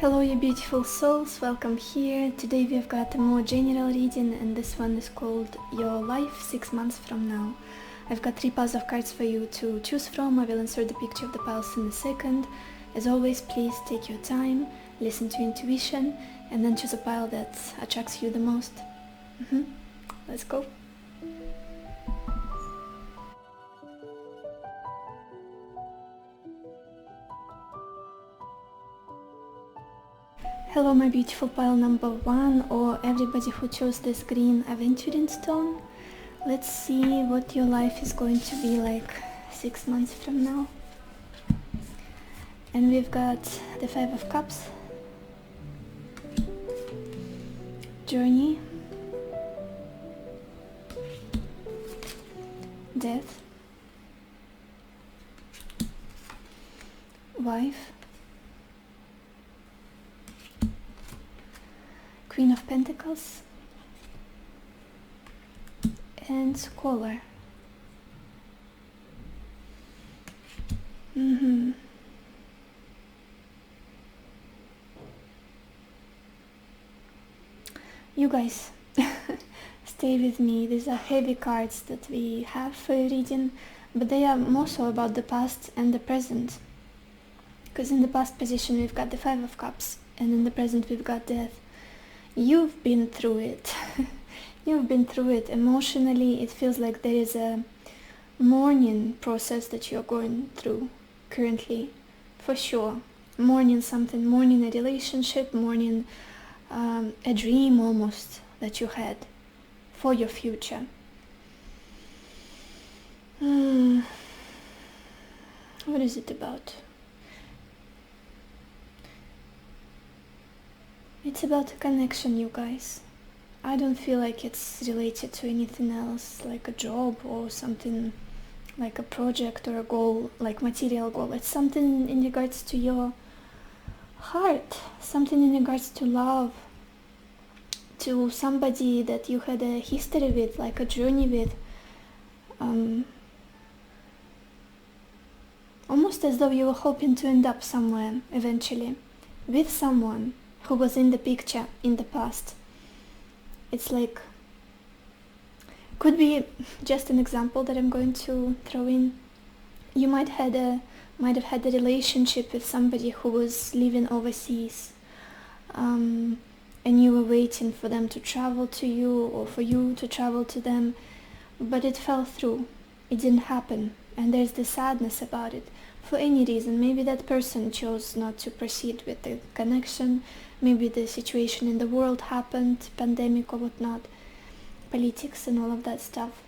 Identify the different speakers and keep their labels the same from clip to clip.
Speaker 1: Hello you beautiful souls, welcome here. Today we've got a more general reading and this one is called Your Life 6 Months From Now. I've got 3 piles of cards for you to choose from. I will insert the picture of the piles in a second. As always, please take your time, listen to intuition and then choose a pile that attracts you the most. Let's go. Hello my beautiful pile number 1, or everybody who chose this green aventuring stone. Let's see what your life is going to be like 6 months from now. And we've got the 5 of Cups, Journey, Death, Wife, Queen of Pentacles, and Scholar. You guys, stay with me. These are heavy cards that we have for a reading, but they are more so about the past and the present. Because in the past position we've got the 5 of Cups, and in the present we've got Death. You've been through it. You've been through it emotionally. It feels like there is a mourning process that you're going through currently, for sure. Mourning something, mourning a relationship, mourning a dream almost that you had for your future. What is it about? It's about a connection, you guys. I don't feel like it's related to anything else, like a job or something like a project or a goal, like material goal. It's something in regards to your heart, something in regards to love, to somebody that you had a history with, like a journey with. Almost as though you were hoping to end up somewhere eventually, with someone who was in the picture in the past. It's like, could be just an example that I'm going to throw in. You might have had a relationship with somebody who was living overseas, and you were waiting for them to travel to you or for you to travel to them, but it fell through. It didn't happen, and there's the sadness about it. For any reason, maybe that person chose not to proceed with the connection, maybe the situation in the world happened, pandemic or whatnot, politics and all of that stuff.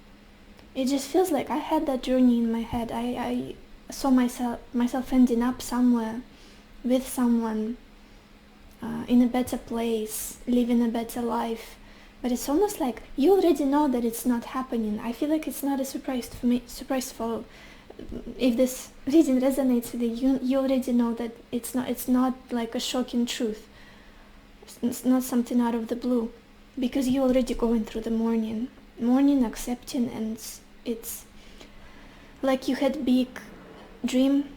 Speaker 1: It just feels like I had that journey in my head. I saw myself ending up somewhere with someone, in a better place, living a better life. But it's almost like you already know that it's not happening. I feel like it's not a surprise for if this reading resonates with you. You already know that it's not like a shocking truth. It's not something out of the blue, because you're already going through the mourning, accepting, and it's like you had big dream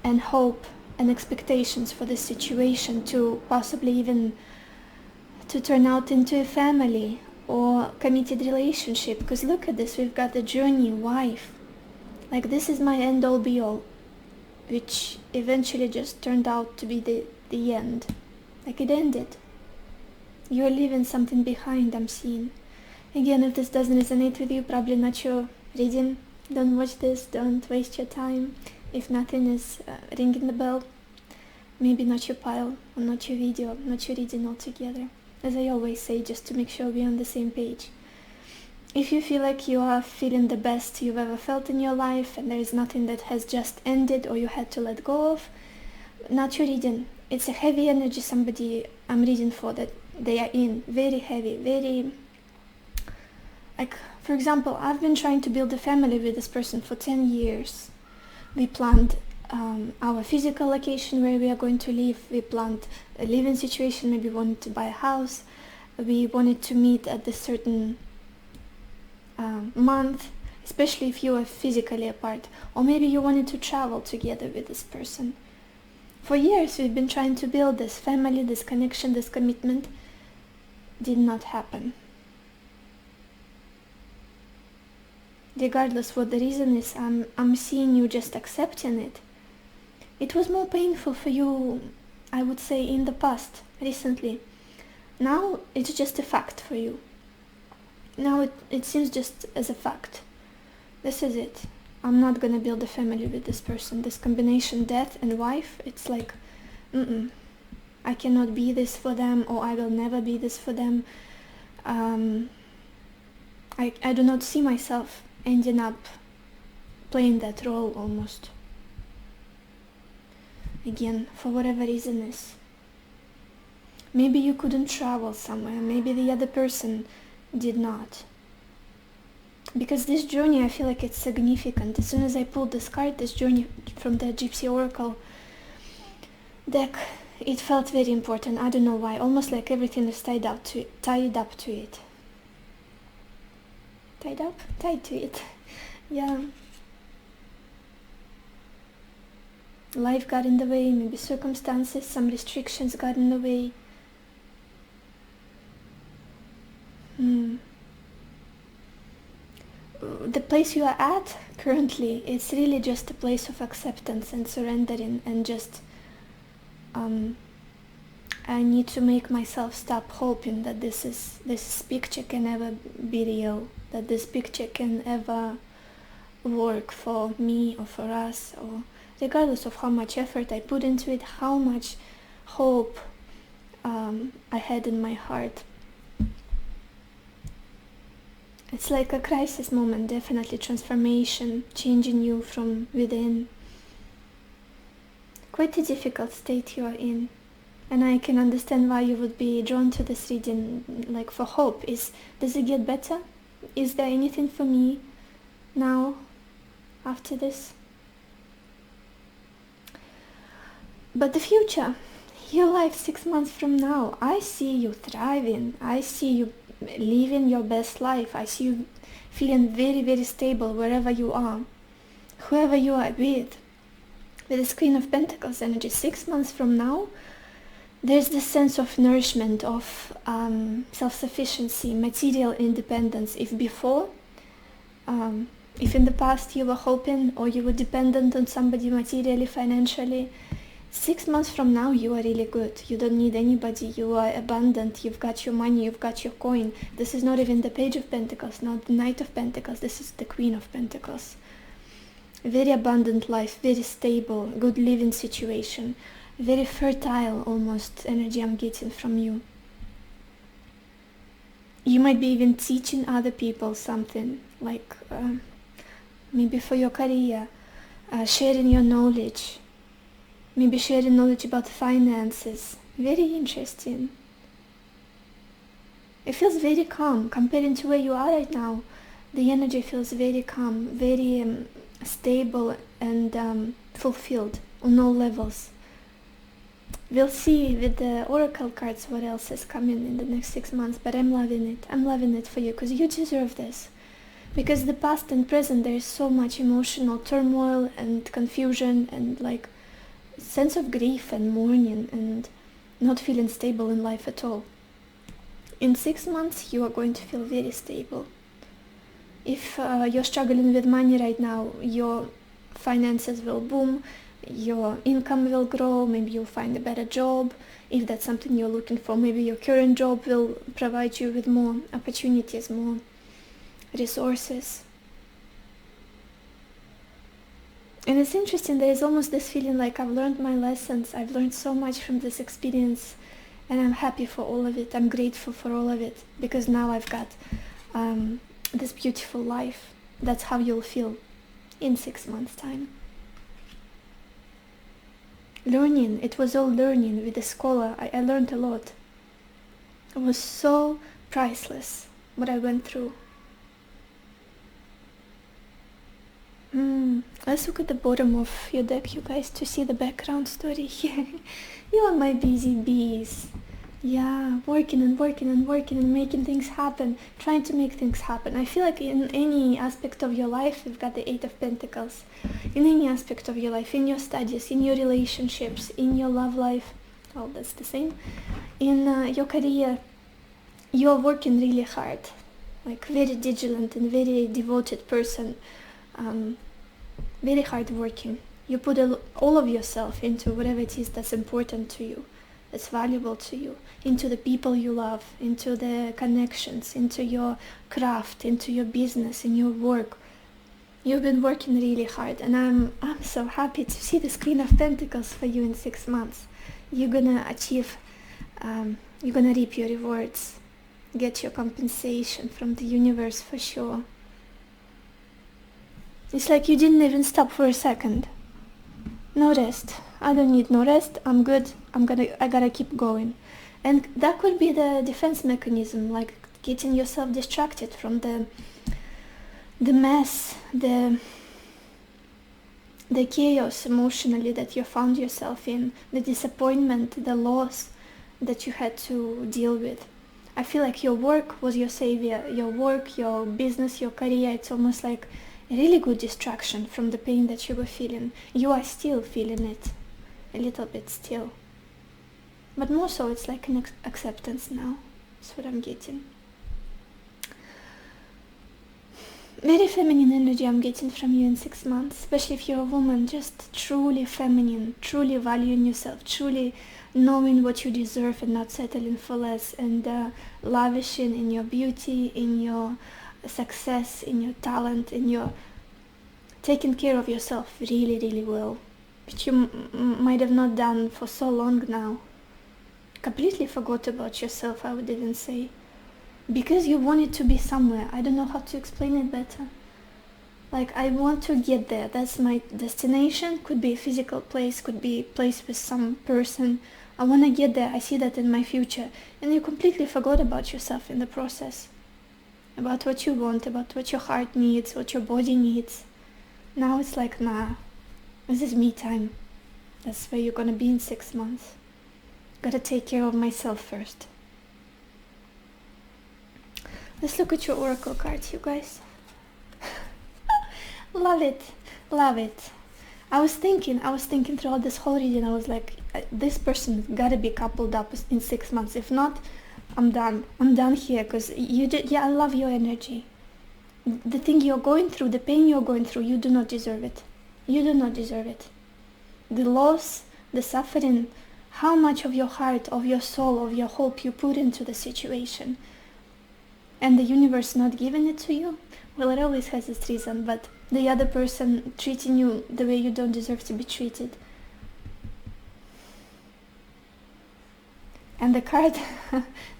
Speaker 1: and hope and expectations for this situation to possibly even to turn out into a family or committed relationship. Because look at this, we've got the journey, wife. Like, this is my end all be all, which eventually just turned out to be the end. Like, it ended. You're leaving something behind, I'm seeing. Again, if this doesn't resonate with you, probably not your reading. Don't watch this, don't waste your time. If nothing is ringing the bell, maybe not your pile, or not your video, not your reading altogether. As I always say, just to make sure we're on the same page. If you feel like you are feeling the best you've ever felt in your life, and there is nothing that has just ended or you had to let go of, not your reading. It's a heavy energy somebody I'm reading for that they are in. Very heavy, very... Like, for example, I've been trying to build a family with this person for 10 years. We planned our physical location where we are going to live. We planned a living situation. Maybe we wanted to buy a house. We wanted to meet at this certain month, especially if you are physically apart. Or maybe you wanted to travel together with this person. For years we've been trying to build this family, this connection, this commitment. Did not happen. Regardless what the reason is, I'm seeing you just accepting it. It was more painful for you, I would say, in the past, recently. Now it's just a fact for you. Now it seems just as a fact. This is it. I'm not gonna build a family with this person. This combination, death and wife, it's like, I cannot be this for them, or I will never be this for them. I do not see myself ending up playing that role almost. Again, for whatever reason is. Maybe you couldn't travel somewhere, maybe the other person did not. Because this journey, I feel like it's significant. As soon as I pulled this card, this journey from the Gypsy Oracle deck, it felt very important. I don't know why, almost like everything is tied up to it. Tied to it. Yeah. Life got in the way, maybe circumstances, some restrictions got in the way. The place you are at currently, it's really just a place of acceptance and surrendering, and just I need to make myself stop hoping that this picture can ever be real, that this picture can ever work for me or for us, or regardless of how much effort I put into it, how much hope I had in my heart. It's like a crisis moment, definitely transformation, changing you from within. Quite a difficult state you are in, and I can understand why you would be drawn to this reading, like for hope. Does it get better? Is there anything for me now, after this? But the future, your life 6 months from now, I see you thriving, I see you living your best life, I see you feeling very, very stable wherever you are, whoever you are with this Queen of Pentacles energy. 6 months from now, there's this sense of nourishment, of self-sufficiency, material independence. If before, if in the past you were hoping or you were dependent on somebody materially, financially, 6 months from now you are really good. You don't need anybody, you are abundant, you've got your money, you've got your coin. This is not even the Page of Pentacles, not the Knight of Pentacles, this is the Queen of Pentacles. Very abundant life, very stable, good living situation, very fertile almost energy I'm getting from you. You might be even teaching other people something, like maybe for your career, sharing your knowledge, maybe sharing knowledge about finances. Very interesting. It feels very calm comparing to where you are right now. The energy feels very calm, very stable and fulfilled on all levels. We'll see with the oracle cards what else is coming in the next 6 months, but I'm loving it. I'm loving it for you, because you deserve this. Because the past and present, there is so much emotional turmoil and confusion and like sense of grief and mourning and not feeling stable in life at all. In 6 months, you are going to feel very stable. If you're struggling with money right now, your finances will boom, your income will grow, maybe you'll find a better job. If that's something you're looking for, maybe your current job will provide you with more opportunities, more resources. And it's interesting, there is almost this feeling like I've learned my lessons, I've learned so much from this experience, and I'm happy for all of it, I'm grateful for all of it, because now I've got this beautiful life. That's how you'll feel in 6 months' time. Learning, it was all learning with the scholar. I learned a lot. It was so priceless what I went through. Let's look at the bottom of your deck, you guys, to see the background story here. You are my busy bees. Yeah, working and working and working and making things happen, trying to make things happen. I feel like in any aspect of your life, you've got the Eight of Pentacles. In any aspect of your life, in your studies, in your relationships, in your love life, well, that's the same. In your career, you're working really hard, like very vigilant and very devoted person, very hard working. You put all of yourself into whatever it is that's important to you, that's valuable to you, into the people you love, into the connections, into your craft, into your business, in your work. You've been working really hard, and I'm so happy to see this Queen of Pentacles for you in 6 months. You're gonna achieve, you're gonna reap your rewards, get your compensation from the universe for sure. It's like you didn't even stop for a second. No rest. I don't need no rest. I'm good. I gotta keep going. And that could be the defense mechanism, like getting yourself distracted from the mess, the chaos emotionally that you found yourself in, the disappointment, the loss that you had to deal with. I feel like your work was your savior. Your work, your business, your career, it's almost like a really good distraction from the pain that you were feeling. You are still feeling it, a little bit still. But more so, it's like an acceptance now. That's what I'm getting. Very feminine energy I'm getting from you in 6 months, especially if you're a woman, just truly feminine, truly valuing yourself, truly knowing what you deserve and not settling for less, and lavishing in your beauty, in your success, in your talent, in your taking care of yourself really, really well, which you might have not done for so long now. Completely forgot about yourself, I would even say. Because you wanted to be somewhere. I don't know how to explain it better. Like, I want to get there. That's my destination. Could be a physical place, could be a place with some person. I want to get there. I see that in my future. And you completely forgot about yourself in the process. About what you want, about what your heart needs, what your body needs. Now it's like, nah, this is me time. That's where you're gonna be in 6 months. Gotta take care of myself first. Let's look at your oracle cards, you guys. Love it, love it. I was thinking throughout this whole reading, I was like, this person gotta be coupled up in 6 months. If not, I'm done here, because I love your energy. The thing you're going through, the pain you're going through, you do not deserve it. You do not deserve it. The loss, the suffering, how much of your heart, of your soul, of your hope you put into the situation, and the universe not giving it to you, well, it always has its reason, but the other person treating you the way you don't deserve to be treated. And the card,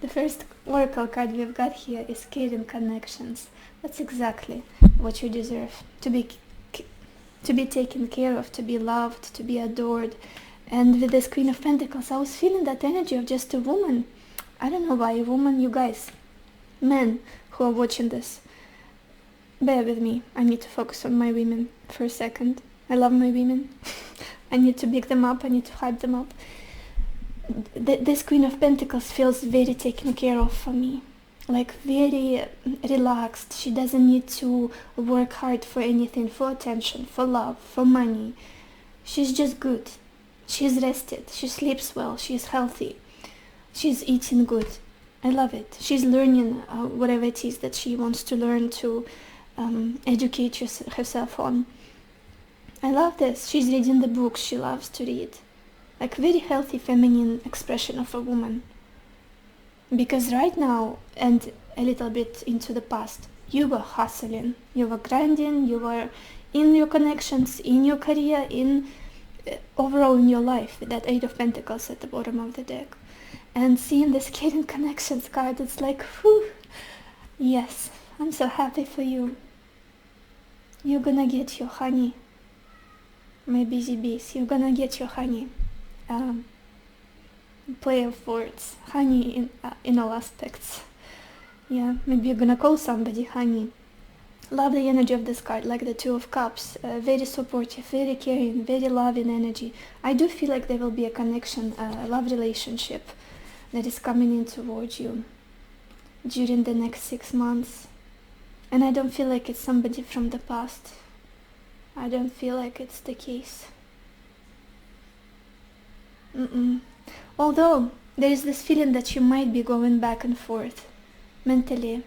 Speaker 1: the first oracle card we've got here is caring connections. That's exactly what you deserve. To be taken care of, to be loved, to be adored. And with this Queen of Pentacles, I was feeling that energy of just a woman. I don't know why, a woman, you guys. Men who are watching this, bear with me. I need to focus on my women for a second. I love my women. I need to big them up. I need to hype them up. This Queen of Pentacles feels very taken care of for me. Like very relaxed. She doesn't need to work hard for anything, for attention, for love, for money. She's just good. She's rested. She sleeps well. She's healthy. She's eating good. I love it. She's learning whatever it is that she wants to learn to educate herself on. I love this. She's reading the books she loves to read. Like very healthy feminine expression of a woman. Because right now, and a little bit into the past, you were hustling. You were grinding. You were in your connections, in your career, in overall in your life. With that Eight of Pentacles at the bottom of the deck. And seeing this caring connections card, it's like, whew, yes, I'm so happy for you. You're gonna get your honey, my busy bees. You're gonna get your honey. Play of words, honey in all aspects. Yeah, maybe you're gonna call somebody honey. Love the energy of this card, like the Two of Cups. Very supportive, very caring, very loving energy. I do feel like there will be a connection, a love relationship. that is coming in towards you during the next 6 months. And I don't feel like it's somebody from the past. I don't feel like it's the case. Although there is this feeling that you might be going back and forth mentally,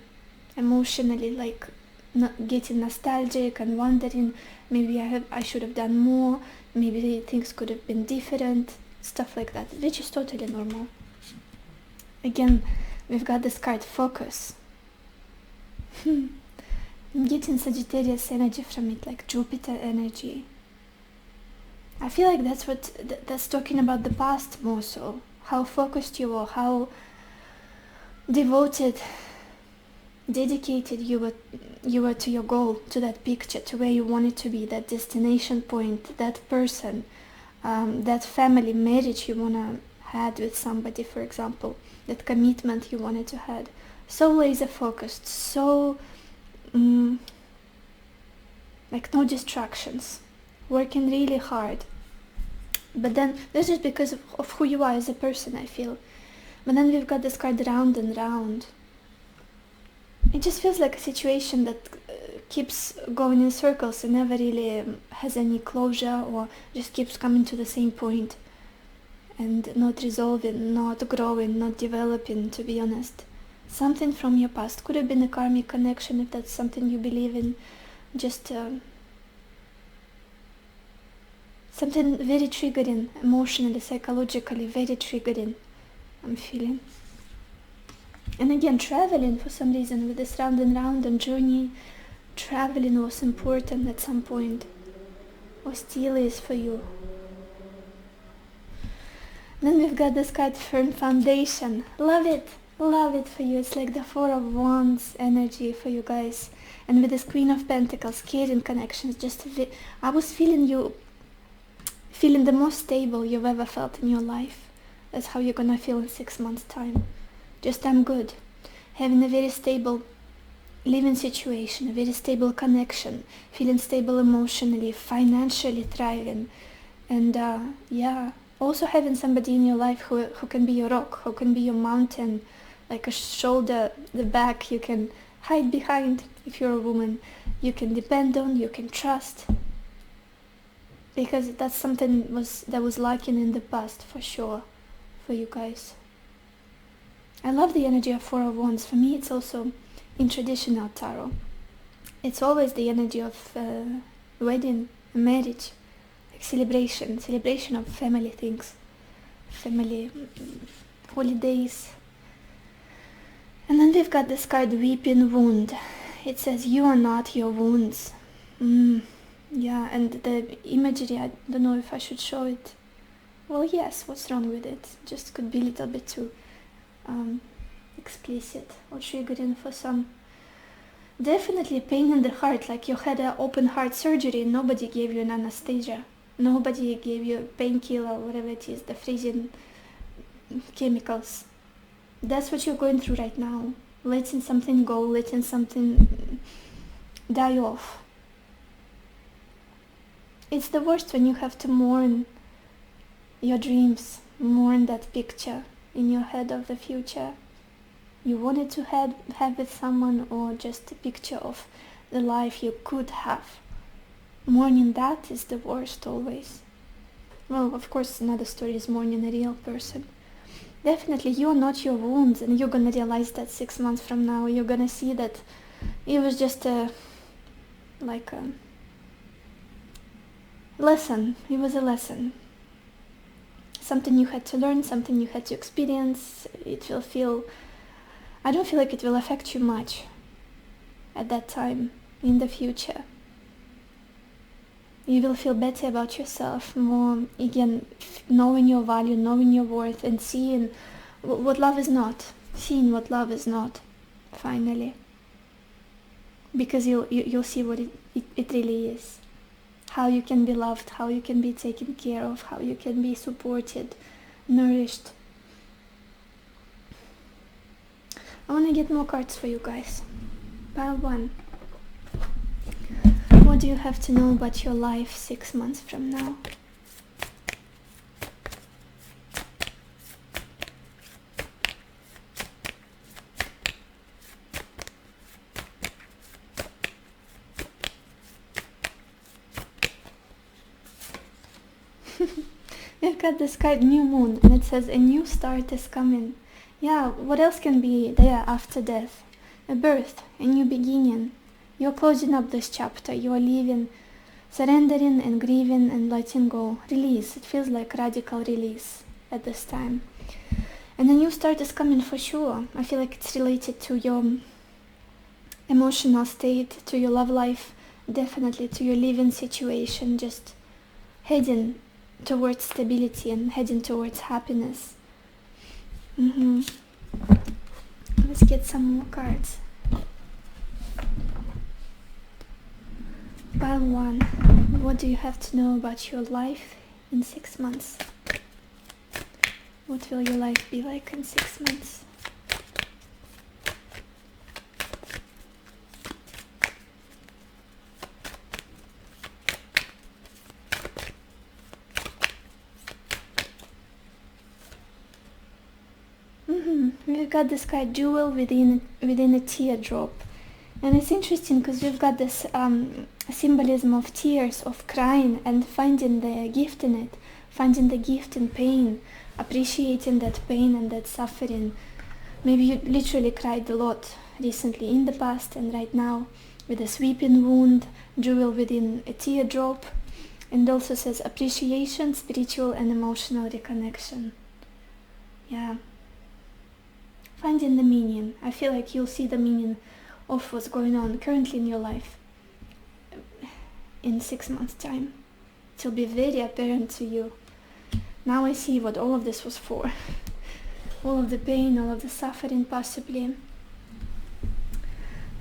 Speaker 1: emotionally, like not getting nostalgic and wondering, maybe I should have done more, maybe things could have been different, stuff like that, which is totally normal. Again, we've got this card, focus. I'm getting Sagittarius energy from it, like Jupiter energy. I feel like that's talking about the past more so. How focused you were, how devoted, dedicated you were to your goal, to that picture, to where you wanted to be, that destination point, that person, that family, marriage you wanna had with somebody, for example, that commitment you wanted to had. So laser focused, so like no distractions, working really hard. But then this is because of who you are as a person, I feel. But then we've got this card, round and round. It just feels like a situation that keeps going in circles and never really has any closure, or just keeps coming to the same point and not resolving, not growing, not developing, to be honest. Something from your past, could have been a karmic connection if that's something you believe in, just something very triggering, emotionally, psychologically, very triggering, I'm feeling. And again, traveling for some reason with this round and round and journey, traveling was important at some point, or still is for you. Then we've got this card, firm foundation. Love it for you. It's like the Four of Wands energy for you guys. And with this Queen of Pentacles, caring connections, I was feeling you feeling the most stable you've ever felt in your life. That's how you're gonna feel in 6 months' time. Just I'm good. Having a very stable living situation, a very stable connection, feeling stable emotionally, financially thriving, and also having somebody in your life who can be your rock, who can be your mountain, like a shoulder, the back you can hide behind if you're a woman, you can depend on, you can trust, because that's something that was lacking in the past for sure for you guys. I love the energy of Four of Wands. For me, it's also in traditional tarot. It's always the energy of wedding, marriage, like celebration of family things, family holidays. And then we've got this card, Weeping Wound. It says, you are not your wounds. Yeah, and the imagery, I don't know if I should show it. Well, yes, what's wrong with it? Just could be a little bit too explicit or triggering for some. Definitely pain in the heart, like you had an open heart surgery and nobody gave you an anesthesia. Nobody gave you a painkiller or whatever it is, the freezing chemicals. That's what you're going through right now. Letting something go, letting something die off. It's the worst when you have to mourn your dreams, mourn that picture in your head of the future you wanted to have with someone, or just a picture of the life you could have. Mourning that is the worst always. Well, of course, another story is mourning a real person. Definitely, you're not your wounds, and you're gonna realize that 6 months from now. You're gonna see that it was just a lesson. It was a lesson. Something you had to learn, something you had to experience. I don't feel like it will affect you much at that time in the future. You will feel better about yourself, more, again, knowing your value, knowing your worth, and seeing what love is not. Seeing what love is not, finally. Because you'll see what it really is. How you can be loved, how you can be taken care of, how you can be supported, nourished. I want to get more cards for you guys. Pile 1. What do you have to know about your life 6 months from now? got this card new moon, and it says a new start is coming. Yeah, what else can be there after death? A birth, a new beginning. You're closing up this chapter, you're leaving, surrendering and grieving and letting go. Release, it feels like radical release at this time. And a new start is coming for sure. I feel like it's related to your emotional state, to your love life, definitely to your living situation, just heading towards stability and heading towards happiness. Let's get some more cards. Pile 1. What do you have to know about your life in 6 months? What will your life be like in 6 months? We've got this card jewel within a teardrop, and it's interesting because we've got this symbolism of tears, of crying, and finding the gift in it, finding the gift in pain, appreciating that pain and that suffering. Maybe you literally cried a lot recently in the past and right now, with a sweeping wound, jewel within a teardrop, and also says appreciation, spiritual and emotional reconnection. Yeah. Finding the meaning. I feel like you'll see the meaning of what's going on currently in your life in 6 months' time. It will be very apparent to you. Now I see what all of this was for. All of the pain, all of the suffering possibly.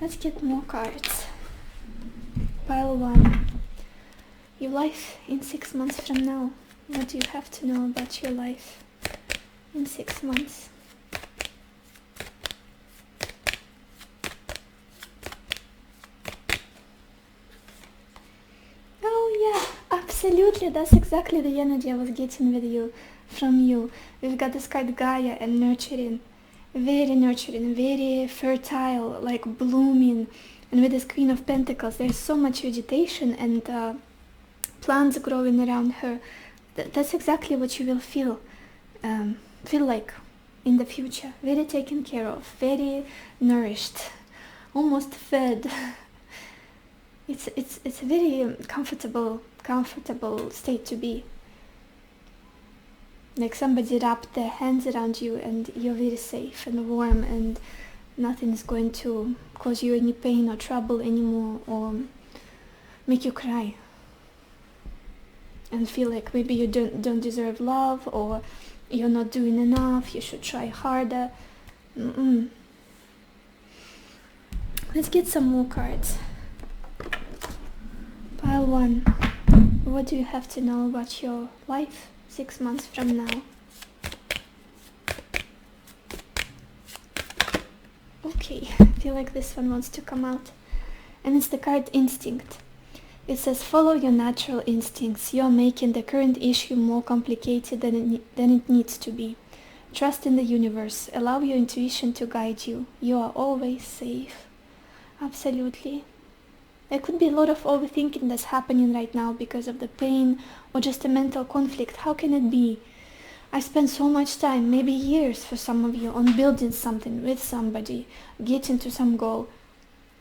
Speaker 1: Let's get more cards. Pile 1. Your life in 6 months from now. What do you have to know about your life in 6 months? Absolutely, that's exactly the energy I was getting with you, from you. We've got this card Gaia and nurturing, very fertile, like blooming. And with this Queen of Pentacles, there's so much vegetation and plants growing around her. That's exactly what you will feel like in the future. Very taken care of, very nourished, almost fed. It's a very comfortable state to be. Like somebody wrapped their hands around you and you're very safe and warm and nothing is going to cause you any pain or trouble anymore or make you cry and feel like maybe you don't deserve love or you're not doing enough, you should try harder. Let's get some more cards. Pile 1. What do you have to know about your life 6 months from now? Okay, I feel like this one wants to come out. And it's the card Instinct. It says, follow your natural instincts. You are making the current issue more complicated than it needs to be. Trust in the universe. Allow your intuition to guide you. You are always safe. Absolutely. There could be a lot of overthinking that's happening right now because of the pain or just a mental conflict. How can it be? I spent so much time, maybe years for some of you, on building something with somebody, getting to some goal,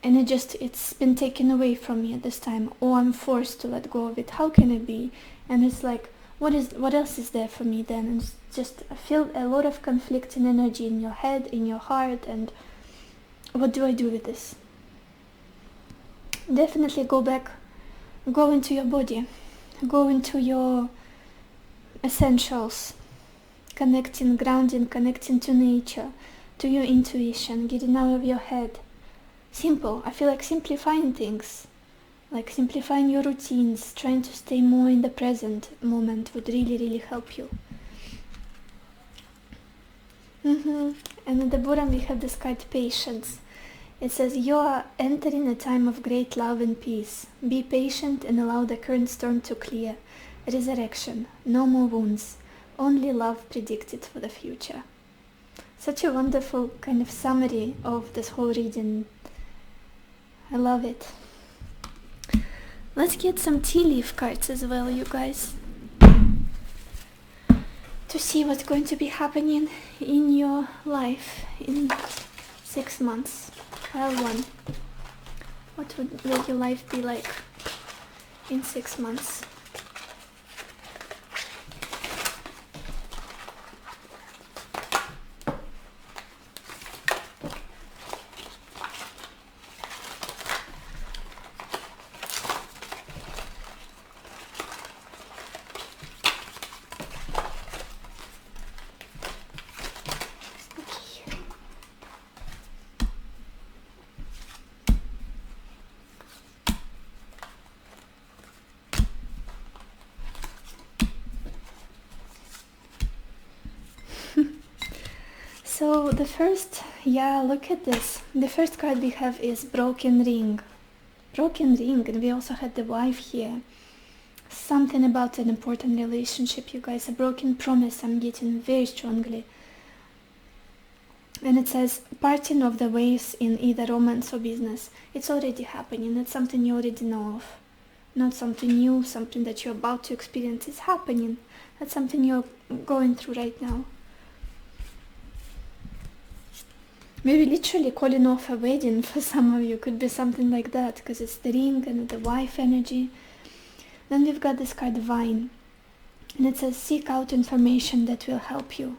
Speaker 1: and it's been taken away from me at this time, or I'm forced to let go of it. How can it be? And it's like, what else is there for me then? And it's just, I feel a lot of conflicting energy in your head, in your heart, and what do I do with this? Definitely go back, go into your body, go into your essentials, connecting, grounding, connecting to nature, to your intuition, getting out of your head. Simple. I feel like simplifying things, like simplifying your routines, trying to stay more in the present moment would really help you. And at the bottom we have this card Patience. It says, you are entering a time of great love and peace. Be patient and allow the current storm to clear. Resurrection. No more wounds. Only love predicted for the future. Such a wonderful kind of summary of this whole reading. I love it. Let's get some tea leaf cards as well, you guys. to see what's going to be happening in your life in 6 months. Pile 1. What will your life be like in 6 months? So the first, look at this. The first card we have is Broken Ring. Broken Ring, and we also had the wife here. Something about an important relationship, you guys. A broken promise I'm getting very strongly. And it says, parting of the ways in either romance or business. It's already happening. It's something you already know of. Not something new, something that you're about to experience. It's happening. That's something you're going through right now. Maybe literally calling off a wedding for some of you. Could be something like that, because it's the ring and the wife energy. Then we've got this card Vine. And it says, seek out information that will help you.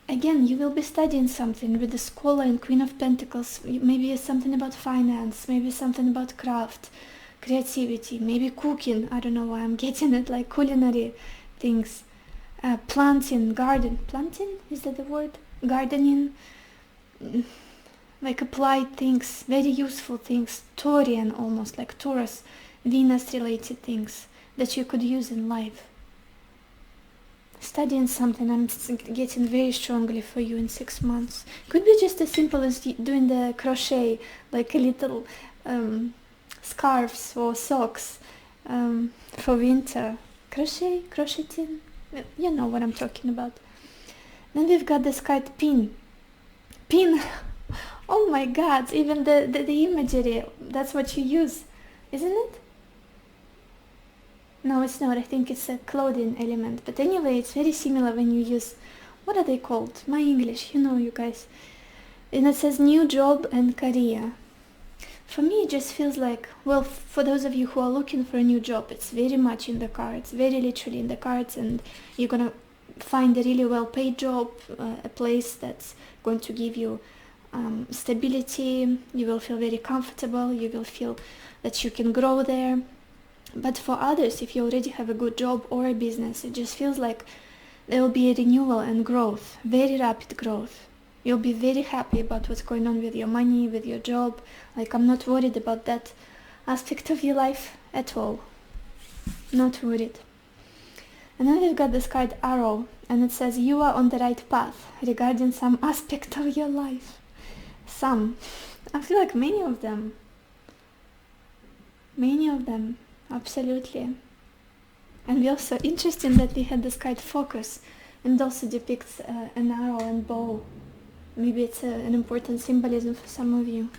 Speaker 1: Again, you will be studying something with the Scholar and Queen of Pentacles. Maybe it's something about finance. Maybe something about craft, creativity. Maybe cooking. I don't know why I'm getting it, like culinary things. Planting, garden. Planting? Is that the word? Gardening. Like applied things, very useful things, Taurian almost, like Taurus, Venus related things that you could use in life. Studying something I'm getting very strongly for you in 6 months. Could be just as simple as doing the crochet, like a little scarves or socks for winter. Crocheting, you know what I'm talking about. Then we've got this card Pin. Oh my god, even the imagery, that's what you use, isn't it? No, it's not. I think it's a clothing element, but anyway, it's very similar when you use, what are they called? My English, you know, you guys. And it says new job and career. For me, it just feels like, well, for those of you who are looking for a new job, it's very much in the cards, very literally in the cards, and you're gonna find a really well-paid job, a place that's going to give you stability. You will feel very comfortable. You will feel that you can grow there. But for others, if you already have a good job or a business, it just feels like there will be a renewal and growth, very rapid growth. You'll be very happy about what's going on with your money, with your job. Like, I'm not worried about that aspect of your life at all. Not worried. And then we've got this card Arrow, and it says you are on the right path regarding some aspect of your life. Some. I feel like many of them. Absolutely. And we also, interesting that we had this card Focus, and also depicts an arrow and bow. Maybe it's an important symbolism for some of you.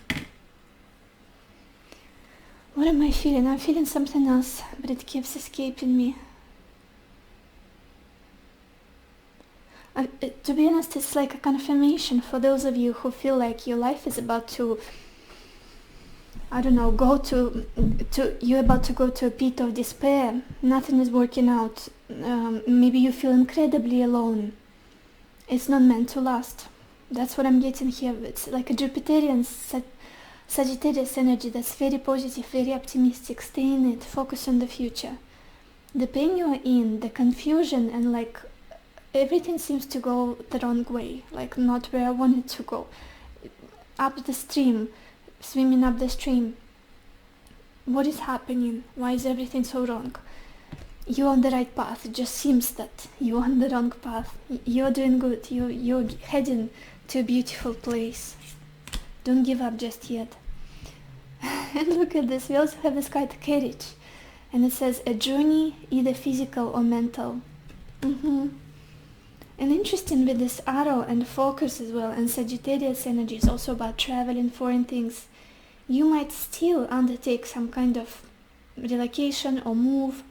Speaker 1: What am I feeling? I'm feeling something else, but it keeps escaping me. To be honest, it's like a confirmation for those of you who feel like your life is about to, I don't know, you're about to go to a pit of despair. Nothing is working out. Maybe you feel incredibly alone. It's not meant to last. That's what I'm getting here. It's like a Jupiterian Sagittarius energy that's very positive, very optimistic. Stay in it. Focus on the future. The pain you're in, the confusion, and like everything seems to go the wrong way, like not where I want it to go. Up the stream, swimming up the stream. What is happening? Why is everything so wrong? You're on the right path. It just seems that you're on the wrong path. You're doing good. You're heading to a beautiful place. Don't give up just yet. And look at this. We also have this card Courage, and it says a journey, either physical or mental. And interesting with this Arrow and Focus as well, and Sagittarius energy is also about traveling, foreign things. You might still undertake some kind of relocation or move,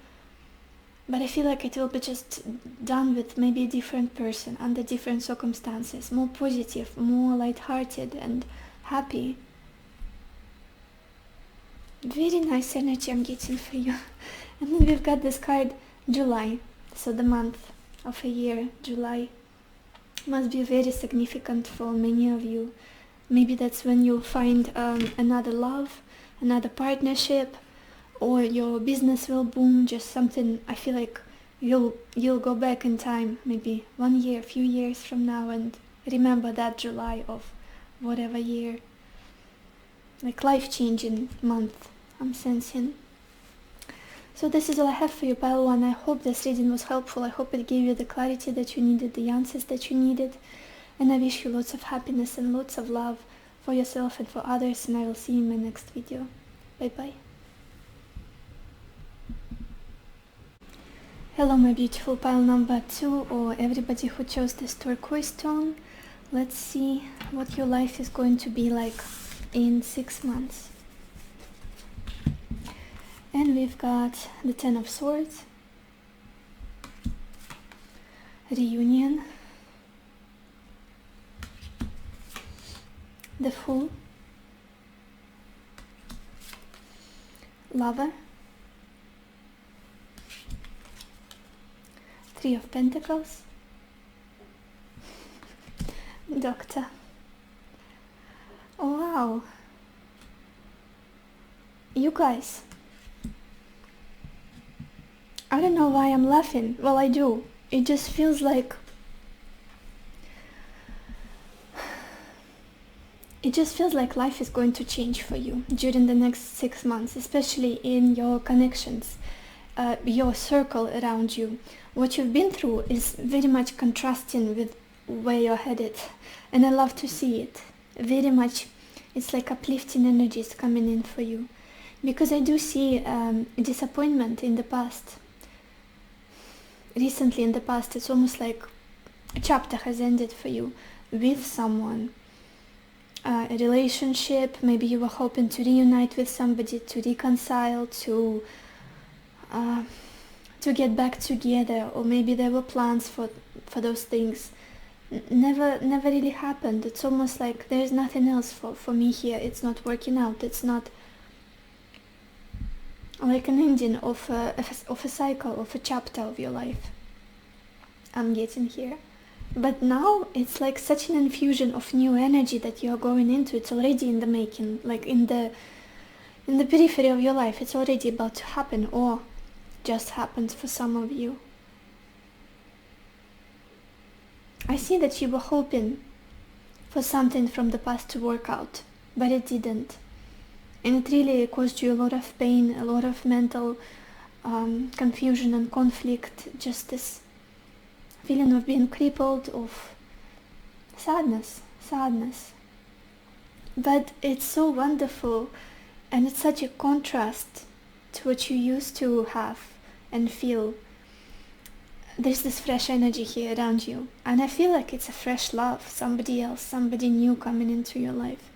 Speaker 1: but I feel like it will be just done with maybe a different person under different circumstances, more positive, more light-hearted and happy. Very nice energy I'm getting for you. And then we've got this card, July. So the month of a year, July, must be very significant for many of you. Maybe that's when you'll find another love, another partnership, or your business will boom, just something. I feel like you'll go back in time, maybe 1 year, a few years from now, and remember that July of whatever year. Like life-changing month, I'm sensing. So this is all I have for you, pile 1. I hope this reading was helpful. I hope it gave you the clarity that you needed, the answers that you needed. And I wish you lots of happiness and lots of love for yourself and for others. And I will see you in my next video. Bye-bye. Hello, my beautiful pile number 2, or everybody who chose this turquoise tone. Let's see what your life is going to be like in 6 months. And we've got the Ten of Swords, Reunion, the Fool, Lover, Three of Pentacles, Doctor. Oh wow, you guys, I don't know why I'm laughing. Well, I do. It just feels like life is going to change for you during the next 6 months, especially in your connections, your circle around you. What you've been through is very much contrasting with where you're headed, and I love to see it. Very much, it's like uplifting energies coming in for you, because I do see disappointment in the past. Recently in the past, it's almost like a chapter has ended for you with someone. A relationship, maybe you were hoping to reunite with somebody, to reconcile, to get back together, or maybe there were plans for those things. Never really happened. It's almost like there's nothing else for me here. It's not working out. It's not like an ending of a cycle, of a chapter of your life I'm getting here. But now it's like such an infusion of new energy that you're going into. It's already in the making, like in the periphery of your life. It's already about to happen, or just happened for some of you. I see that you were hoping for something from the past to work out, but it didn't. And it really caused you a lot of pain, a lot of mental confusion and conflict, just this feeling of being crippled, of sadness. But it's so wonderful, and it's such a contrast to what you used to have and feel. There's this fresh energy here around you, and I feel like it's a fresh love, somebody else, somebody new coming into your life,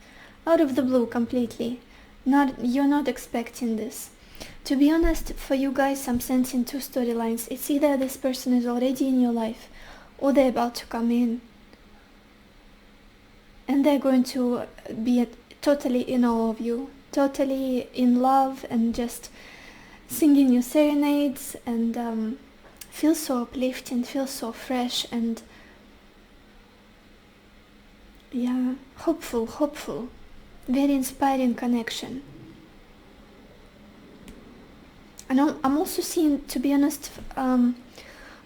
Speaker 1: out of the blue completely. You're not expecting this. To be honest, for you guys, I'm sensing 2 storylines. It's either this person is already in your life, or they're about to come in. And they're going to be totally in awe of you, totally in love, and just singing you serenades, and feel so uplifting, feel so fresh, and yeah, hopeful. Very inspiring connection. And I'm also seeing, to be honest,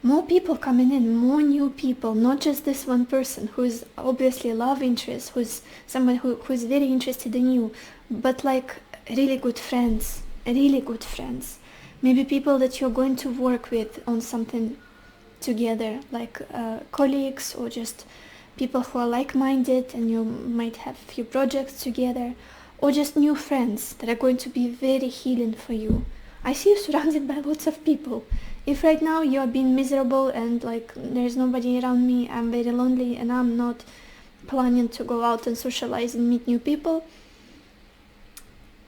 Speaker 1: more people coming in, more new people, not just this one person who is obviously a love interest, who's someone who's very interested in you, but like really good friends. Maybe people that you're going to work with on something together, like colleagues, or just people who are like-minded, and you might have a few projects together, or just new friends that are going to be very healing for you. I see you surrounded by lots of people. If right now you are being miserable and like there's nobody around me, I'm very lonely, and I'm not planning to go out and socialize and meet new people,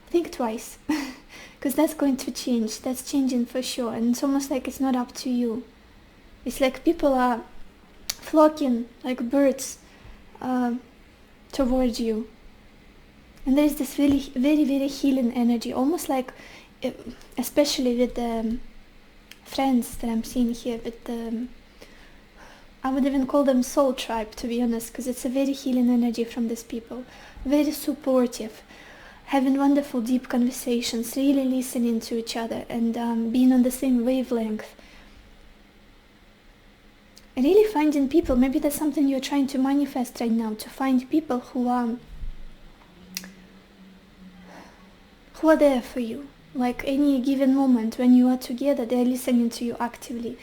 Speaker 1: think twice. because that's going to change. That's changing for sure. And it's almost like it's not up to you. It's like people are flocking like birds towards you. And there's this really, very, very healing energy, almost like, especially with the friends that I'm seeing here, with the, I would even call them soul tribe, to be honest, because it's a very healing energy from these people. Very supportive, having wonderful deep conversations, really listening to each other, and being on the same wavelength. Really finding people, maybe that's something you're trying to manifest right now, to find people who are there for you. Like any given moment when you are together, they're listening to you actively.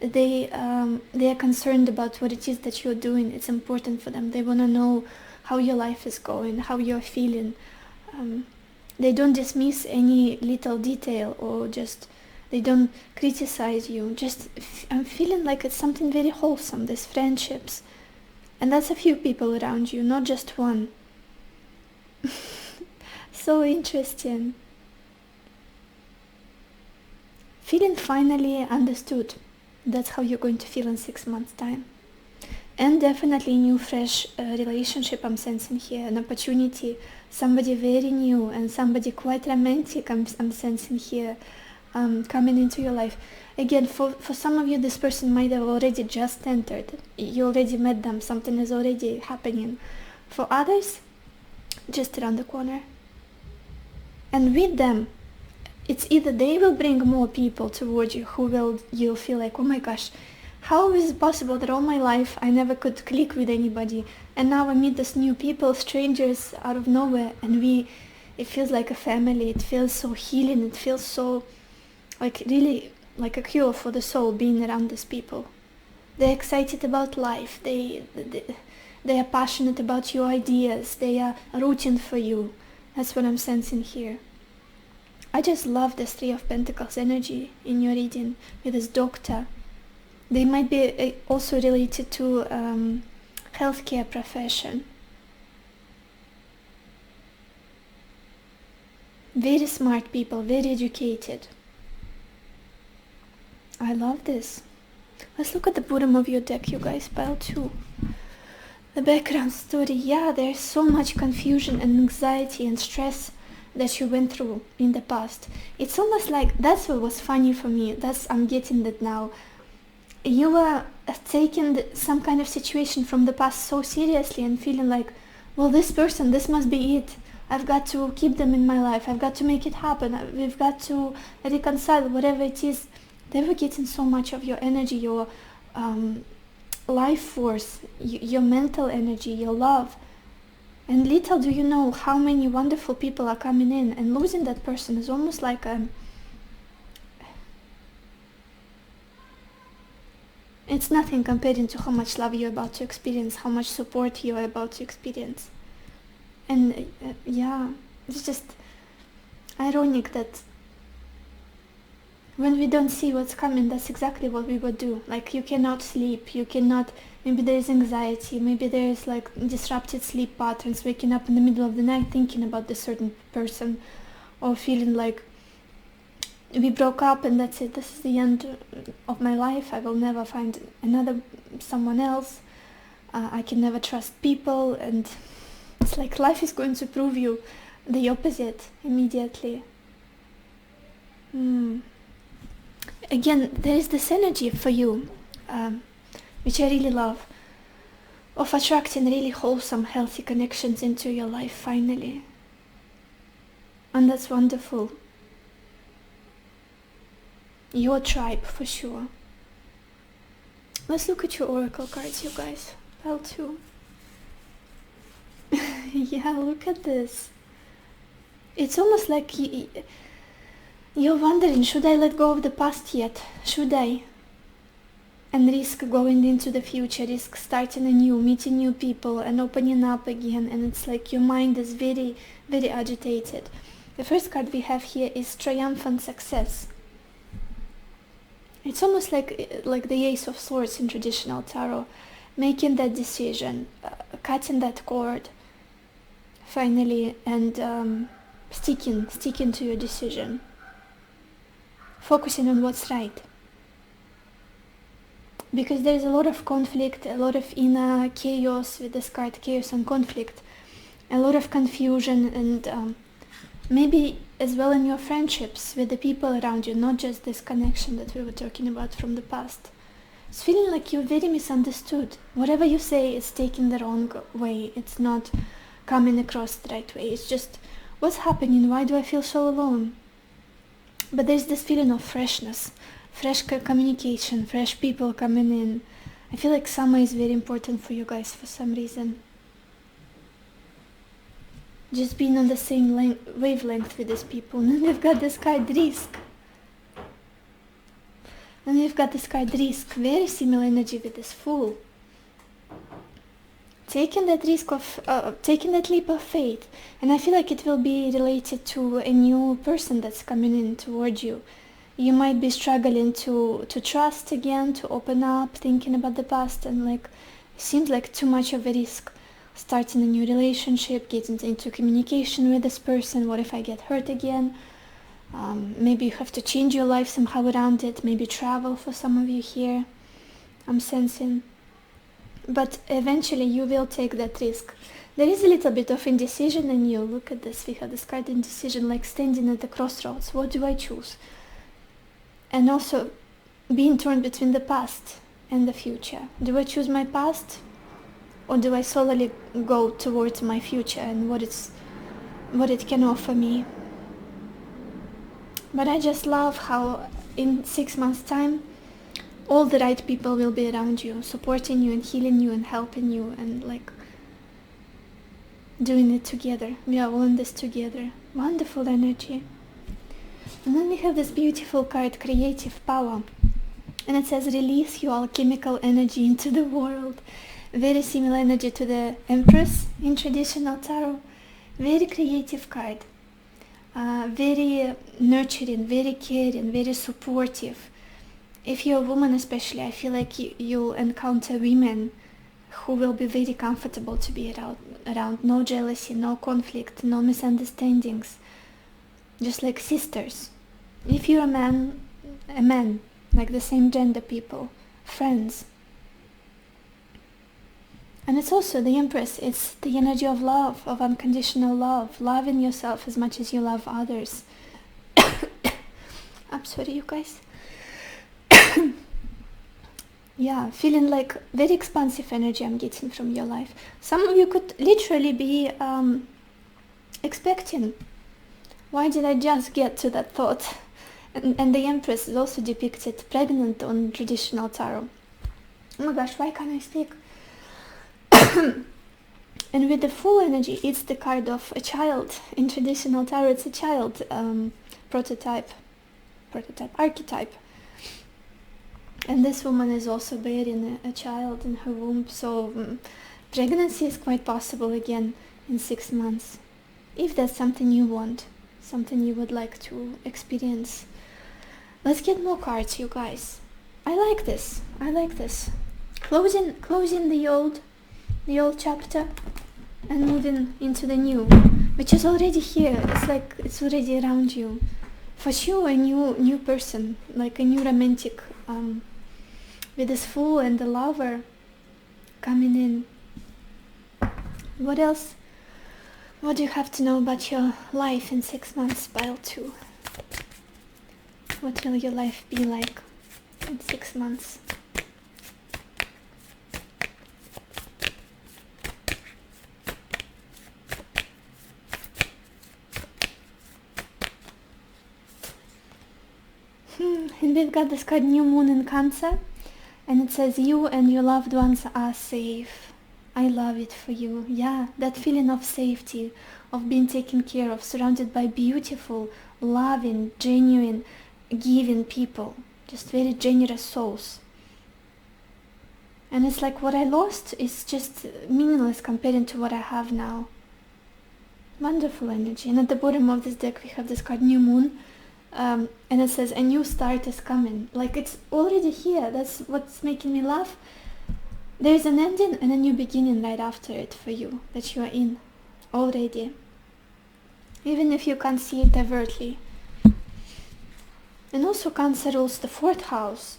Speaker 1: They are concerned about what it is that you're doing. It's important for them. They want to know how your life is going, how you're feeling. They don't dismiss any little detail, or just they don't criticize you. Just I'm feeling like it's something very wholesome, these friendships. And that's a few people around you, not just one. So interesting. Feeling finally understood. That's how you're going to feel in 6 months' time. And definitely new fresh relationship I'm sensing here, an opportunity, somebody very new and somebody quite romantic I'm sensing here, coming into your life. Again, for some of you, this person might have already just entered. You already met them, something is already happening. For others, just around the corner. And with them, it's either they will bring more people towards you you'll feel like, oh my gosh, how is it possible that all my life I never could click with anybody, and now I meet these new people, strangers out of nowhere, and it feels like a family. It feels so healing. It feels so like really like a cure for the soul being around these people. They're excited about life. They are passionate about your ideas. They are rooting for you. That's what I'm sensing here. I just love this Three of Pentacles energy in your reading with this doctor. They might be also related to healthcare profession. Very smart people, very educated. I love this. Let's look at the bottom of your deck, you guys, pile 2. The background story. Yeah, there's so much confusion and anxiety and stress that you went through in the past. It's almost like that's what was funny for me. I'm getting that now. You were taking some kind of situation from the past so seriously and feeling like, well, this person, this must be it. I've got to keep them in my life. I've got to make it happen. We've got to reconcile whatever it is. They were getting so much of your energy, your life force, your mental energy, your love. And little do you know how many wonderful people are coming in, and losing that person is almost like it's nothing comparing to how much love you're about to experience, how much support you're about to experience. And yeah, it's just ironic that when we don't see what's coming, that's exactly what we would do. Like, you cannot sleep, you cannot, maybe there's anxiety, maybe there's like disrupted sleep patterns, waking up in the middle of the night thinking about this certain person, or feeling like we broke up and that's it, this is the end of my life, I will never find someone else, I can never trust people, and it's like life is going to prove you the opposite immediately. Again, there is this energy for you, which I really love, of attracting really wholesome, healthy connections into your life finally. And that's wonderful. Your tribe, for sure. Let's look at your oracle cards, you guys. Pile 2. Yeah, look at this. It's almost like you're wondering, should I let go of the past yet? Should I? And risk going into the future, risk starting anew, meeting new people and opening up again. And it's like your mind is very, very agitated. The first card we have here is triumphant success. It's almost like the Ace of Swords in traditional tarot. Making that decision, cutting that cord finally, and sticking to your decision. focusing on what's right. Because there's a lot of conflict, a lot of inner chaos with this card, chaos and conflict, a lot of confusion, and maybe as well in your friendships with the people around you, not just this connection that we were talking about from the past. It's feeling like you're very misunderstood. Whatever you say is taken the wrong way. It's not coming across the right way. It's just, what's happening? Why do I feel so alone? But there's this feeling of freshness, fresh communication, fresh people coming in. I feel like summer is very important for you guys for some reason. Just being on the same wavelength with these people. And then we've got this card risk. And we've got this card risk, very similar energy with this Fool. Taking that risk of, taking that leap of faith. And I feel like it will be related to a new person that's coming in toward you. You might be struggling to trust again, to open up, thinking about the past, and like, it seems like too much of a risk. Starting a new relationship, getting into communication with this person. What if I get hurt again? Maybe you have to change your life somehow around it. Maybe travel for some of you here. I'm sensing. But eventually you will take that risk. There is a little bit of indecision in you. Look at this. We have this card indecision, like standing at the crossroads. What do I choose? And also being torn between the past and the future. Do I choose my past? Or do I solely go towards my future and what it can offer me? But I just love how in 6 months' time, all the right people will be around you, supporting you and healing you and helping you and like doing it together. We are all in this together. Wonderful energy. And then we have this beautiful card, Creative Power. And it says, release your alchemical energy into the world. Very similar energy to the Empress in traditional tarot. Very creative card. Very nurturing, very caring, very supportive. If you're a woman especially, I feel like you'll encounter women who will be very comfortable to be around. No jealousy, no conflict, no misunderstandings. Just like sisters. If you're a man, like the same gender people, friends. And it's also the Empress, it's the energy of love, of unconditional love, loving yourself as much as you love others. I'm sorry, you guys. Yeah, feeling like very expansive energy I'm getting from your life. Some of you could literally be expecting. Why did I just get to that thought? And the Empress is also depicted pregnant on traditional tarot. Oh my gosh, why can't I speak? And with the Fool energy, it's the card of a child. In traditional tarot, it's a child archetype. And this woman is also bearing a child in her womb, so pregnancy is quite possible again in 6 months. If that's something you want, something you would like to experience. Let's get more cards, you guys. I like this. Closing the old chapter and moving into the new, which is already here. It's like it's already around you. For sure, a new person, like a new romantic, with this Fool and the Lover coming in. What else? What do you have to know about your life in 6 months, pile 2? What will your life be like in 6 months? And we've got this card, New Moon in Cancer, and it says, you and your loved ones are safe. I love it for you. Yeah, that feeling of safety, of being taken care of, surrounded by beautiful, loving, genuine, giving people, just very generous souls. And it's like what I lost is just meaningless compared to what I have now. Wonderful energy. And at the bottom of this deck we have this card, New Moon. And it says, a new start is coming. Like it's already here. That's what's making me laugh. There's an ending and a new beginning right after it for you, that you are in already. Even if you can't see it overtly. And also Cancer rules the 4th house,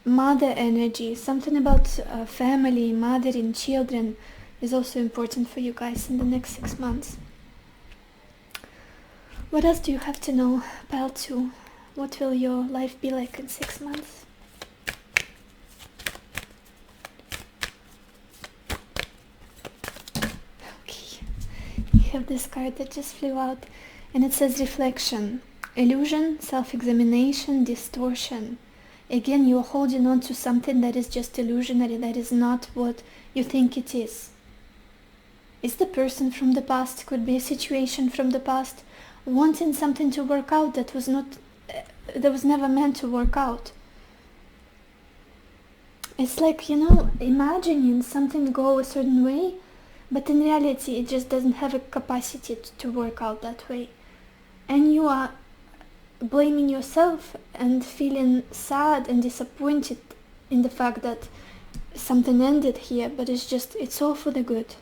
Speaker 1: mother energy, something about family, mothering, children is also important for you guys in the next 6 months. What else do you have to know, Pile 2? What will your life be like in 6 months? Okay, you have this card that just flew out, and it says reflection, illusion, self-examination, distortion. Again, you're holding on to something that is just illusionary, that is not what you think it is. It's the person from the past, could be a situation from the past, wanting something to work out that was never meant to work out. It's like, imagining something go a certain way, but in reality it just doesn't have a capacity to work out that way. And you are blaming yourself and feeling sad and disappointed in the fact that something ended here, but it's all for the good,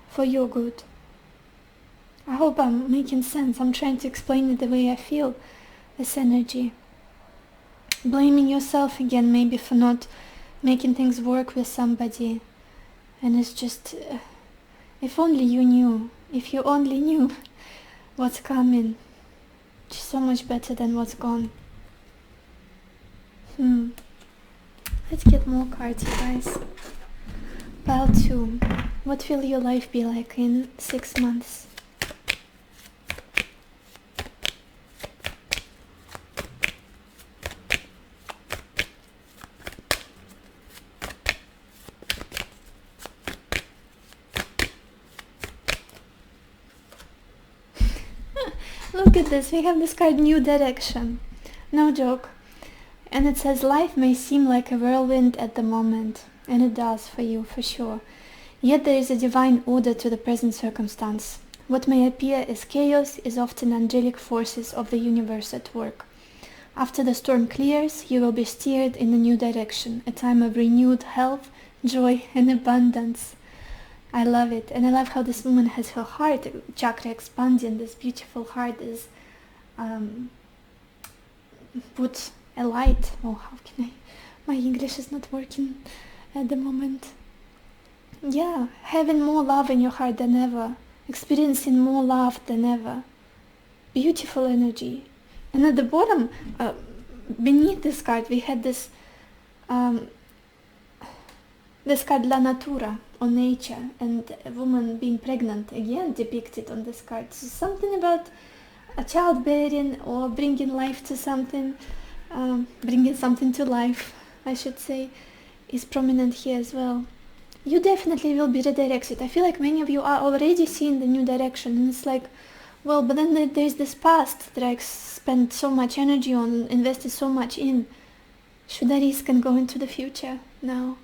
Speaker 1: for your good. I hope I'm making sense. I'm trying to explain it the way I feel this energy. Blaming yourself again, maybe for not making things work with somebody. And it's just, if only you knew, if you only knew what's coming. It's so much better than what's gone. Let's get more cards, you guys. Pile 2. What will your life be like in 6 months? Look at this, we have this card New Direction. No joke. And it says life may seem like a whirlwind at the moment, and it does for you, for sure. Yet there is a divine order to the present circumstance. What may appear as chaos is often angelic forces of the universe at work. After the storm clears, you will be steered in a new direction, a time of renewed health, joy, and abundance. I love it, and I love how this woman has her heart chakra expanding. This beautiful heart is put a light. Oh, how can I? My English is not working at the moment. Yeah, having more love in your heart than ever, experiencing more love than ever. Beautiful energy. And at the bottom, beneath this card, we had this card La Natura, on nature, and a woman being pregnant, again depicted on this card. So something about a childbearing or bringing life to something, bringing something to life, I should say, is prominent here as well. You definitely will be redirected. I feel like many of you are already seeing the new direction, and it's like, well, but then there's this past that I spent so much energy on, invested so much in. Should I risk and go into the future now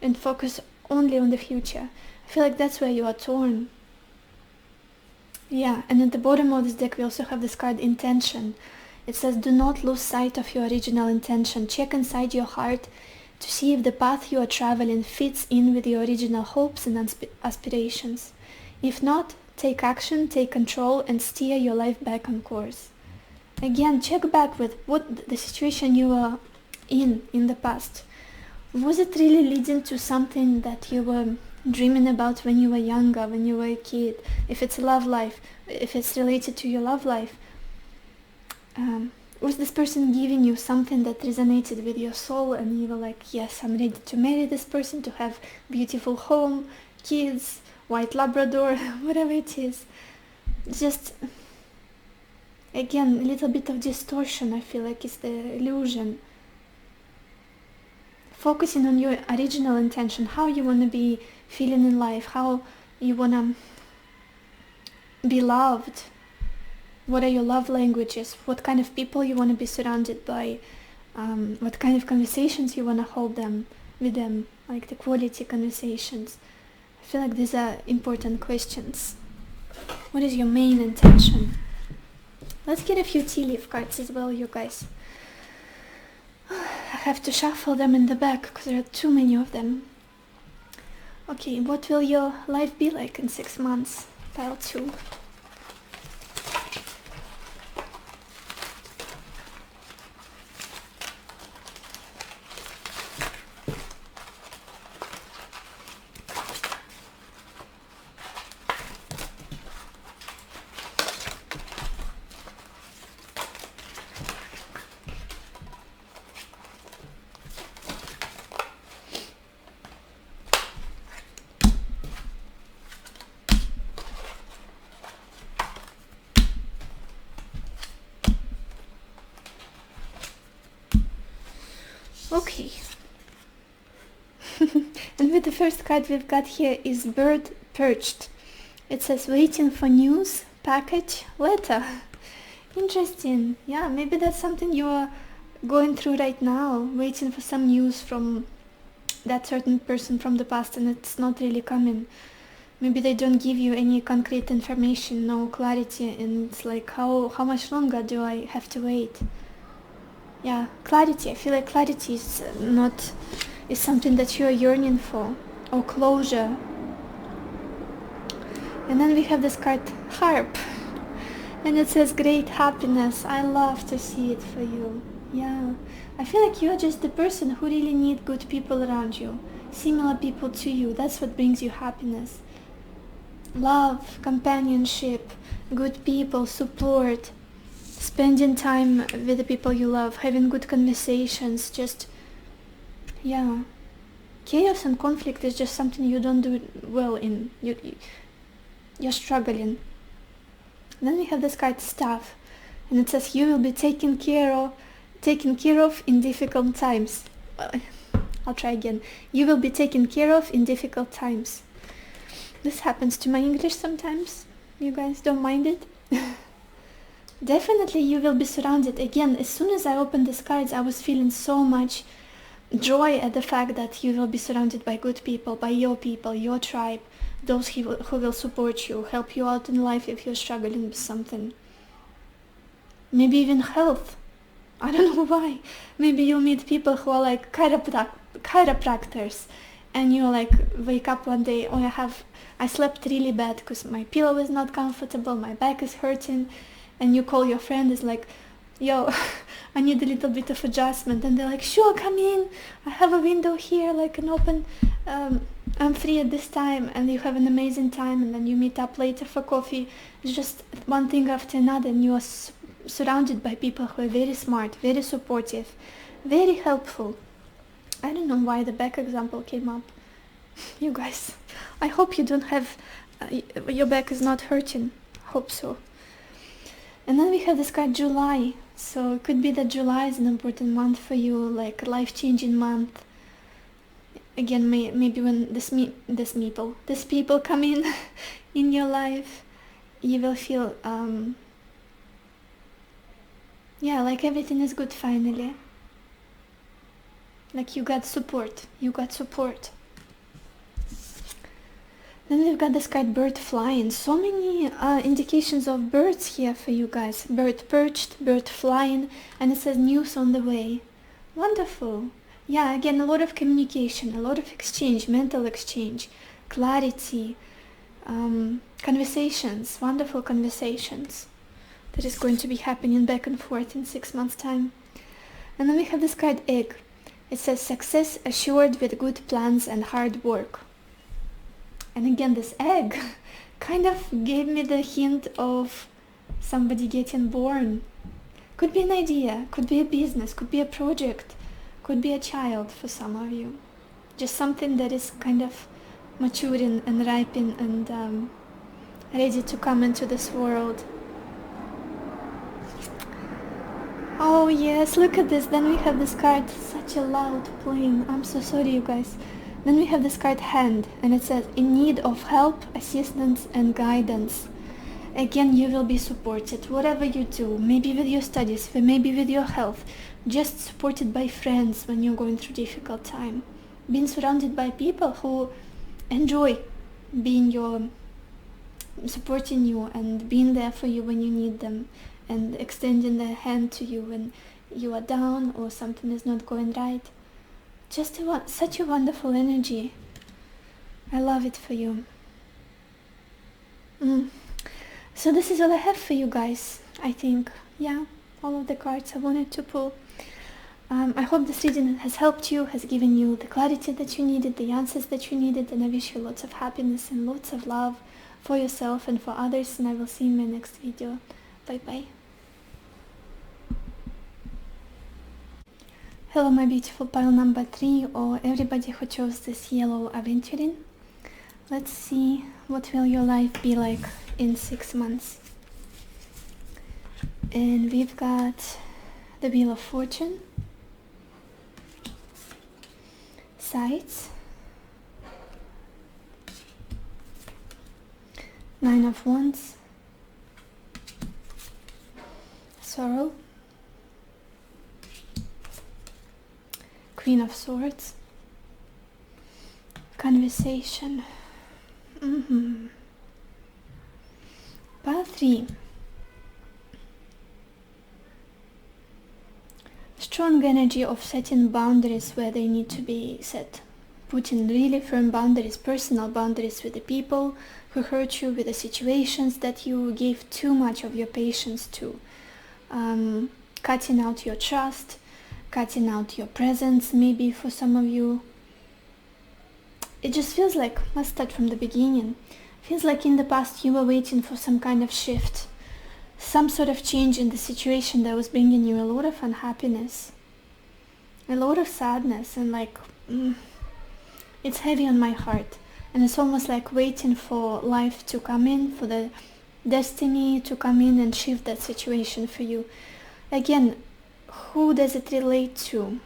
Speaker 1: and focus only on the future? I feel like that's where you are torn. Yeah, and at the bottom of this deck we also have this card Intention. It says, do not lose sight of your original intention. Check inside your heart to see if the path you are traveling fits in with your original hopes and aspirations. If not, take action, take control, and steer your life back on course. Again, check back with what the situation you were in the past. Was it really leading to something that you were dreaming about when you were younger, when you were a kid? If it's a love life, if it's related to your love life, was this person giving you something that resonated with your soul and you were like, yes, I'm ready to marry this person, to have beautiful home, kids, white Labrador, whatever it is. Just, again, a little bit of distortion, I feel like, is the illusion. Focusing on your original intention, how you want to be feeling in life, how you want to be loved, what are your love languages, what kind of people you want to be surrounded by, what kind of conversations you want to hold with them, like the quality conversations. I feel like these are important questions. What is your main intention? Let's get a few tea leaf cards as well, you guys. I have to shuffle them in the back because there are too many of them. Okay, what will your life be like in 6 months? Pile 2. first card we've got here is bird perched. It says waiting for news, package, letter. Interesting. Yeah, maybe that's something you're going through right now, waiting for some news from that certain person from the past, and it's not really coming. Maybe they don't give you any concrete information, no clarity, and it's like, how much longer do I have to wait? Yeah, clarity. I feel like clarity is something that you are yearning for, or closure. And then we have this card, harp, and it says great happiness. I love to see it for you. Yeah, I feel like you're just the person who really need good people around you, similar people to you. That's what brings you happiness. Love, companionship, good people, support, spending time with the people you love, having good conversations, just, yeah. Chaos and conflict is just something you don't do well in. You're struggling. Then we have this card, staff, and it says you will be taken care of in difficult times. I'll try again. You will be taken care of in difficult times. This happens to my English sometimes. You guys don't mind it? Definitely you will be surrounded. Again, as soon as I opened these cards, I was feeling so much joy at the fact that you will be surrounded by good people, by your people, your tribe, those who will support you, help you out in life if you're struggling with something. Maybe even health. I don't know why. Maybe you'll meet people who are like chiropractors, and you like wake up one day, I slept really bad because my pillow is not comfortable, my back is hurting, and you call your friend, is like, yo, I need a little bit of adjustment, and they're like, sure, come in, I have a window here, like an open, I'm free at this time, and you have an amazing time, and then you meet up later for coffee. It's just one thing after another, and you are surrounded by people who are very smart, very supportive, very helpful. I don't know why the back example came up. You guys, I hope you don't have, your back is not hurting. Hope so. And then we have this card, July. So it could be that July is an important month for you, like a life-changing month. Again, maybe when these people come in your life, you will feel, yeah, like everything is good finally. Like you got support. Then we've got this card, bird flying. So many indications of birds here for you guys. Bird perched, bird flying, and it says news on the way. Wonderful. Yeah, again, a lot of communication, a lot of exchange, mental exchange, clarity, conversations, wonderful conversations that is going to be happening back and forth in 6 months' time. And then we have this card, egg. It says success assured with good plans and hard work. And again, this egg kind of gave me the hint of somebody getting born. Could be an idea, could be a business, could be a project, could be a child for some of you. Just something that is kind of maturing and ripening and ready to come into this world. Oh yes, look at this. Then we have this card, such a loud playing. I'm so sorry, you guys. Then we have this card, hand, and it says in need of help, assistance and guidance. Again, you will be supported, whatever you do, maybe with your studies, maybe with your health, just supported by friends when you're going through difficult time. Being surrounded by people who enjoy supporting you and being there for you when you need them, and extending their hand to you when you are down or something is not going right. Just such a wonderful energy. I love it for you. So this is all I have for you guys, I think. Yeah, all of the cards I wanted to pull. I hope this reading has helped you, has given you the clarity that you needed, the answers that you needed, and I wish you lots of happiness and lots of love for yourself and for others, and I will see you in my next video. Bye bye. Hello my beautiful pile number 3, or everybody who chose this yellow aventuring. Let's see what will your life be like in 6 months. And we've got the Wheel of Fortune, Sights, Nine of Wands, sorrow, Queen of Swords, conversation. Part 3. Strong energy of setting boundaries where they need to be set. Putting really firm boundaries, personal boundaries with the people who hurt you, with the situations that you gave too much of your patience to. Cutting out your trust, cutting out your presence, maybe for some of you. It just feels like, let's start from the beginning. Feels like in the past you were waiting for some kind of shift, some sort of change in the situation that was bringing you a lot of unhappiness, a lot of sadness, and like, it's heavy on my heart. And it's almost like waiting for life to come in, for the destiny to come in and shift that situation for you. Again, who does it relate to?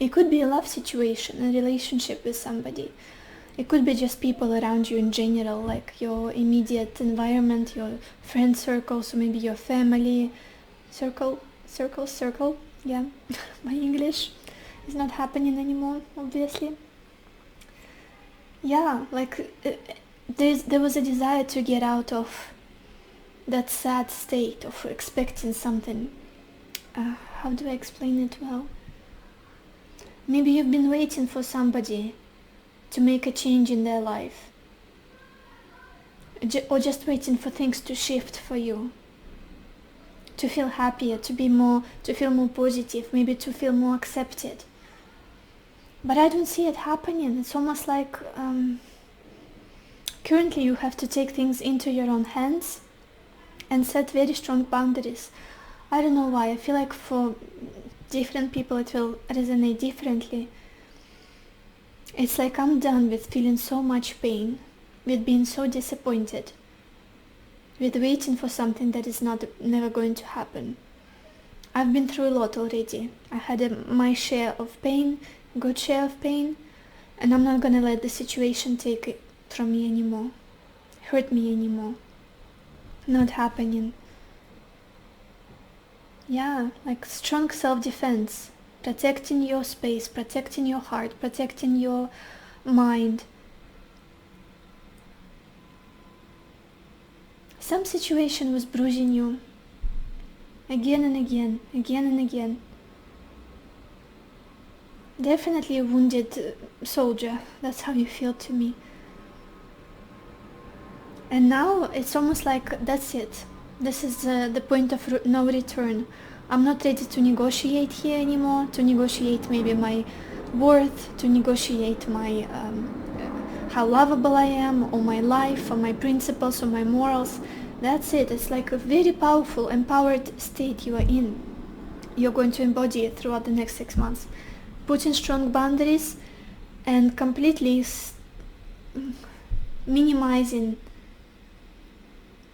Speaker 1: It could be a love situation, a relationship with somebody. It could be just people around you in general, like your immediate environment, your friend circle, so maybe your family circle. Yeah, my English is not happening anymore, obviously. Yeah, like there was a desire to get out of that sad state of expecting something. How do I explain it well? Maybe you've been waiting for somebody to make a change in their life, or just waiting for things to shift for you, to feel happier, to feel more positive, maybe to feel more accepted. But I don't see it happening. It's almost like currently you have to take things into your own hands and set very strong boundaries. I don't know why. I feel like for different people it will resonate differently. It's like I'm done with feeling so much pain, with being so disappointed, with waiting for something that is never going to happen. I've been through a lot already. I had my share of pain, good share of pain, and I'm not gonna let the situation take it from me anymore, hurt me anymore. Not happening. Yeah, like strong self-defense, protecting your space, protecting your heart, protecting your mind. Some situation was bruising you again and again, again and again. Definitely a wounded soldier, that's how you feel to me. And now it's almost like that's it. This is the point of no return. I'm not ready to negotiate here anymore, to negotiate maybe my worth, to negotiate my how lovable I am, or my life, or my principles, or my morals. That's it. It's like a very powerful, empowered state you are in. You're going to embody it throughout the next 6 months. Putting strong boundaries and completely minimizing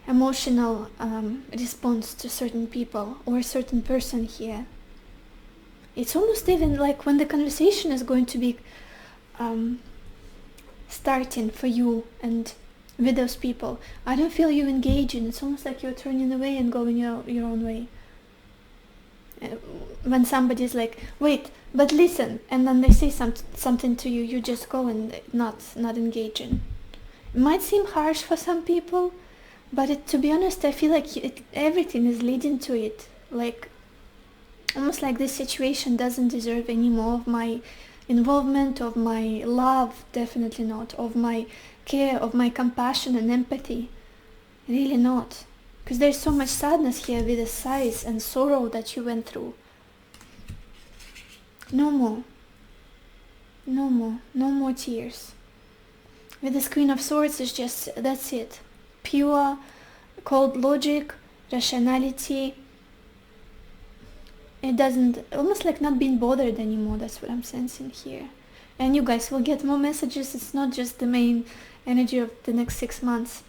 Speaker 1: emotional response to certain people or a certain person here. It's almost even like when the conversation is going to be starting for you and with those people, I don't feel you engaging. It's almost like you're turning away and going your own way. When somebody's like, wait, but listen, and then they say something to you, you just go and not engaging. It might seem harsh for some people, but to be honest, I feel like everything is leading to it. Like, almost like this situation doesn't deserve any more of my involvement, of my love, definitely not, of my care, of my compassion and empathy. Really not. Because there's so much sadness here with the sighs and sorrow that you went through. No more. No more. No more tears. With this Queen of Swords, it's just, that's it. Pure, cold logic, rationality. It doesn't, almost like not being bothered anymore. That's what I'm sensing here. And you guys will get more messages. It's not just the main energy of the next 6 months.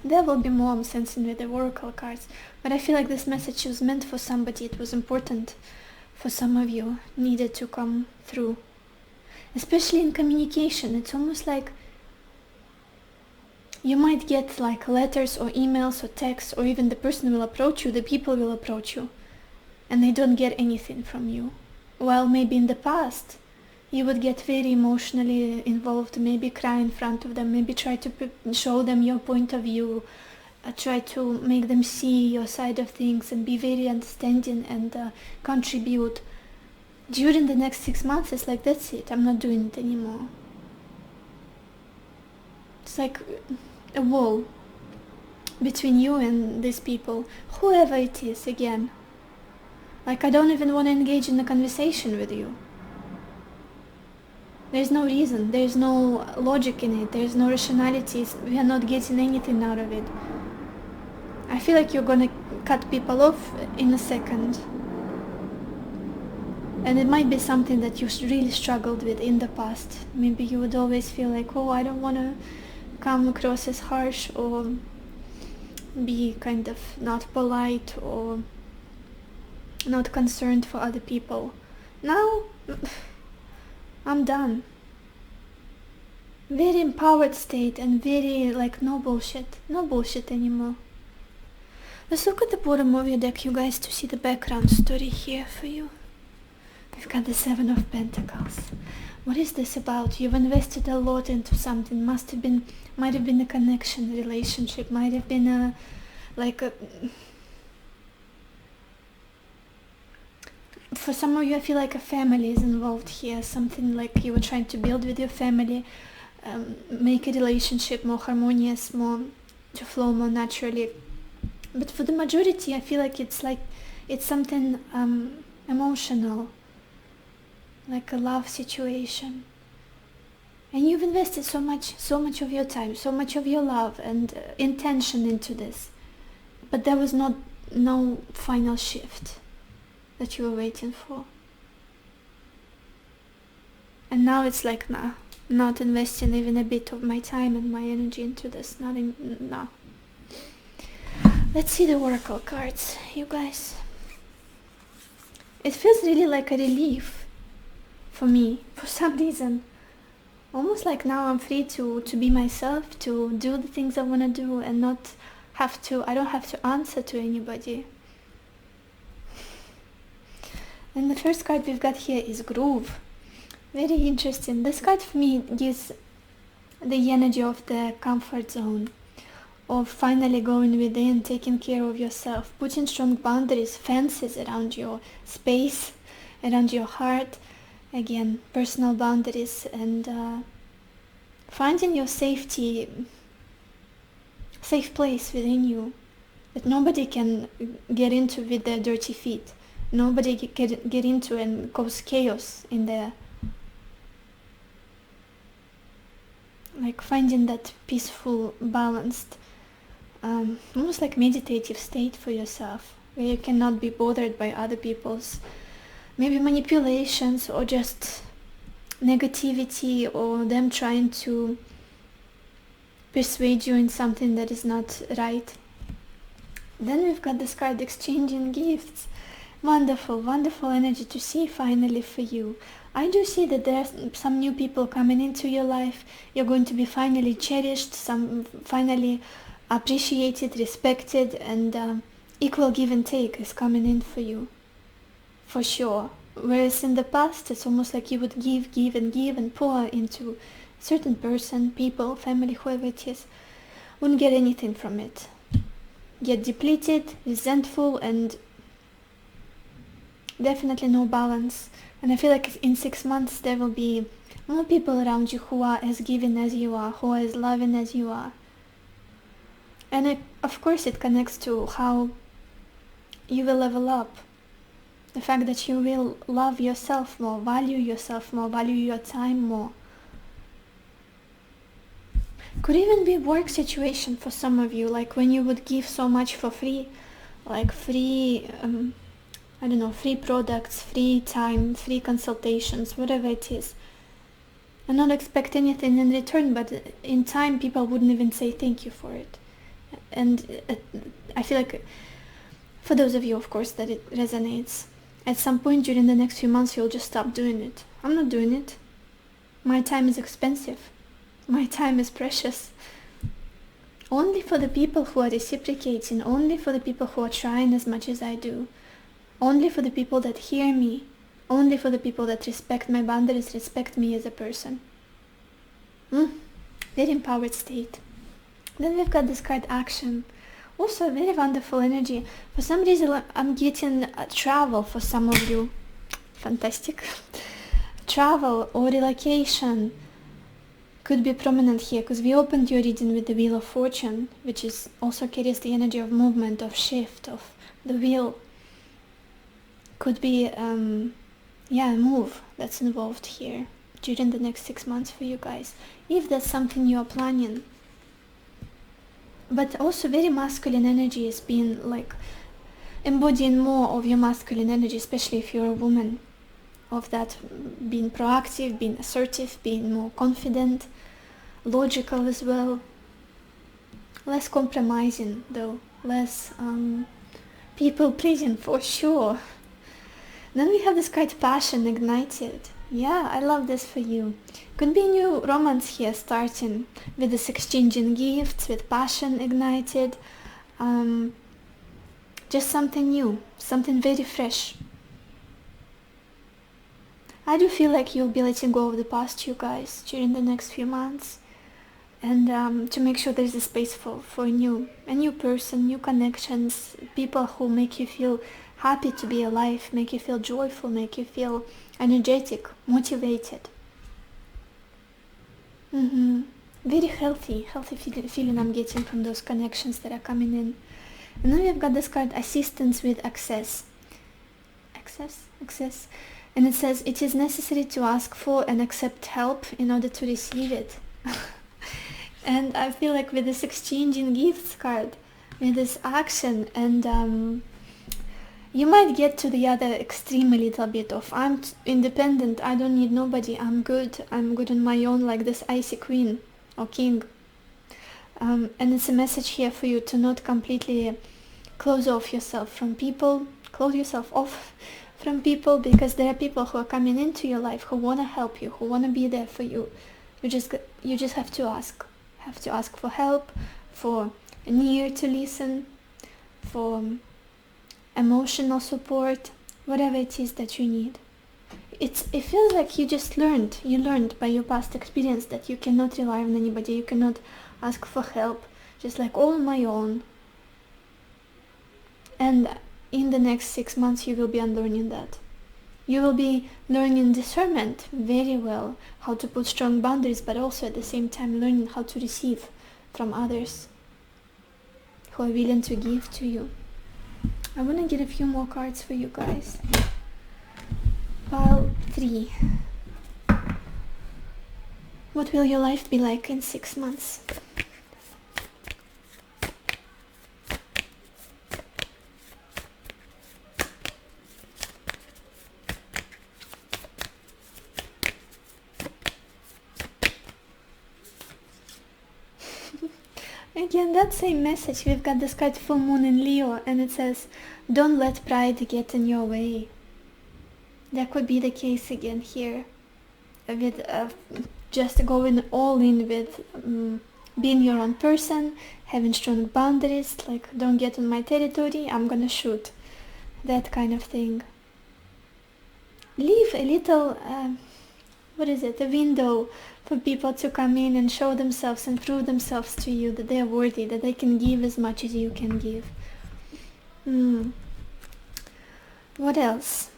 Speaker 1: There will be more, I'm sensing, with the oracle cards. But I feel like this message was meant for somebody. It was important for some of you. Needed to come through. Especially in communication. It's almost like You might get like letters or emails or texts, or even the person will approach you, the people will approach you, and they don't get anything from you. While maybe in the past, you would get very emotionally involved, maybe cry in front of them, maybe try to show them your point of view, try to make them see your side of things and be very understanding and contribute. During the next 6 months, it's like, that's it, I'm not doing it anymore. It's like a wall between you and these people, whoever it is, again. Like, I don't even want to engage in a conversation with you. There's no reason, there's no logic in it, there's no rationality, we are not getting anything out of it. I feel like you're gonna cut people off in a second. And it might be something that you really struggled with in the past. Maybe you would always feel like, oh, I don't want to come across as harsh or be kind of not polite or not concerned for other people. Now, I'm done. Very empowered state and very like no bullshit anymore. Let's look at the bottom of your deck, you guys, to see the background story here for you. We've got the Seven of Pentacles. What is this about? You've invested a lot into something. Might have been a connection, relationship. Might have been for some of you, I feel like a family is involved here. Something like you were trying to build with your family, make a relationship more harmonious, more to flow more naturally. But for the majority, I feel like it's something emotional, like a love situation. And you've invested so much of your time, so much of your love and intention into this. But there was no final shift that you were waiting for. And now it's like, nah, not investing even a bit of my time and my energy into this. No. Let's see the oracle cards, you guys. It feels really like a relief for me, for some reason. Almost like now I'm free to be myself, to do the things I want to do and I don't have to answer to anybody. And the first card we've got here is Groove. Very interesting. This card for me gives the energy of the comfort zone, of finally going within, taking care of yourself, putting strong boundaries, fences around your space, around your heart. Again, personal boundaries, and finding your safe place within you that nobody can get into with their dirty feet. Nobody can get into and cause chaos in there. Like finding that peaceful, balanced, almost like meditative state for yourself, where you cannot be bothered by other people's maybe manipulations or just negativity, or them trying to persuade you in something that is not right. Then we've got this card, Exchanging Gifts. Wonderful, wonderful energy to see finally for you. I do see that there's some new people coming into your life. You're going to be finally cherished, some finally appreciated, respected, and equal give and take is coming in for you, for sure. Whereas in the past, it's almost like you would give and pour into a certain person, people, family, whoever it is, wouldn't get anything from it. Get depleted, resentful, and definitely no balance. And I feel like in 6 months there will be more people around you who are as giving as you are, who are as loving as you are. And of course it connects to how you will level up. The fact that you will love yourself more, value yourself more, value your time more. Could even be work situation for some of you, like when you would give so much for free, like free free products, free time, free consultations, whatever it is, and not expect anything in return, but in time people wouldn't even say thank you for it. And I feel like for those of you, of course, that it resonates, at some point during the next few months you'll just stop doing it. I'm not doing it. My time is expensive. My time is precious. only for the people who are reciprocating, only for the people who are trying as much as I do, only for the people that hear me, only for the people that respect my boundaries, respect me as a person. Very empowered state. Then we've got this card Action. Also a very wonderful energy. For some reason I'm getting travel for some of you. Fantastic. Travel or relocation could be prominent here, because we opened your reading with the Wheel of Fortune, which is also carries the energy of movement, of shift, of the wheel. Could be a move that's involved here during the next 6 months for you guys, if that's something you are planning. But also very masculine energy is being like embodying more of your masculine energy, especially if you're a woman, of that being proactive, being assertive, being more confident, logical as well, less compromising though, less people pleasing for sure. Then we have this card Passion Ignited. Yeah, I love this for you. Could be new romance here starting with this exchanging gifts, with passion ignited. Just something new, something very fresh. I do feel like you'll be letting go of the past, you guys, during the next few months. And to make sure there's a space for a new person, new connections, people who make you feel happy to be alive, make you feel joyful, make you feel energetic, motivated. Very healthy feeling I'm getting from those connections that are coming in. And then we've got this card Assistance with Access. Access. And it says, it is necessary to ask for and accept help in order to receive it. And I feel like with this exchanging gifts card, with this action, and you might get to the other extreme a little bit of, I'm independent, I don't need nobody, I'm good on my own, like this icy queen or king. And it's a message here for you to not completely close yourself off from people, because there are people who are coming into your life who want to help you, who want to be there for you. You just have to ask for help, for an ear to listen, for emotional support, whatever it is that you need. It feels like you learned by your past experience that you cannot rely on anybody, you cannot ask for help, just like all on my own. And in the next 6 months you will be unlearning that. You will be learning discernment very well, how to put strong boundaries, but also at the same time learning how to receive from others who are willing to give to you. I want to get a few more cards for you guys. Pile 3. What will your life be like in 6 months? Again, that same message. We've got this card Full Moon in Leo, and it says, don't let pride get in your way. That could be the case again here, with just going all in with being your own person, having strong boundaries, like don't get on my territory, I'm gonna shoot, that kind of thing. Leave a little, a window for people to come in and show themselves and prove themselves to you that they are worthy, that they can give as much as you can give. What else?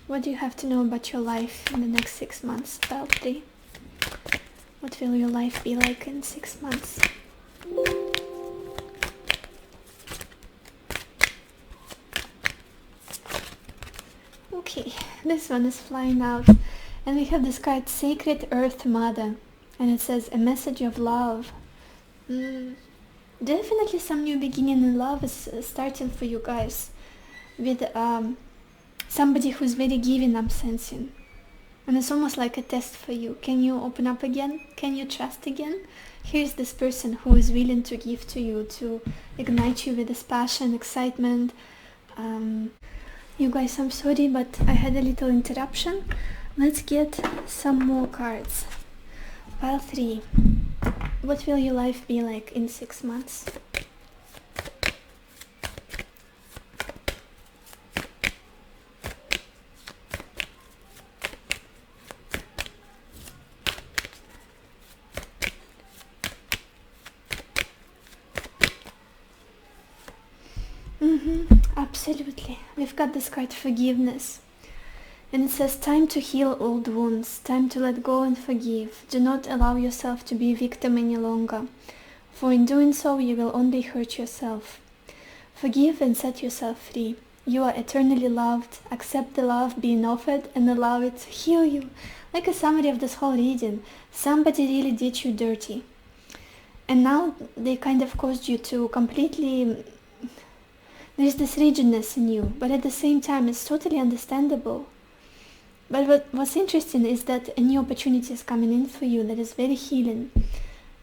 Speaker 1: What do you have to know about your life in the next 6 months? Pile 3. What will your life be like in 6 months? Okay, this one is flying out. And we have this card Sacred Earth Mother. And it says, a message of love. Definitely some new beginning in love is starting for you guys. With somebody who's very giving, I'm sensing. And it's almost like a test for you. Can you open up again? Can you trust again? Here's this person who is willing to give to you, to ignite you with this passion, excitement. You guys, I'm sorry, but I had a little interruption. Let's get some more cards. Pile 3. what will your life be like in 6 months? Absolutely. We've got this card, forgiveness. And it says, time to heal old wounds, time to let go and forgive. Do not allow yourself to be a victim any longer, for in doing so you will only hurt yourself. Forgive and set yourself free. You are eternally loved. Accept the love being offered and allow it to heal you. Like a summary of this whole reading, somebody really did you dirty. And now they kind of caused you to completely... There's this rigidness in you, but at the same time it's totally understandable. But what's interesting is that a new opportunity is coming in for you that is very healing.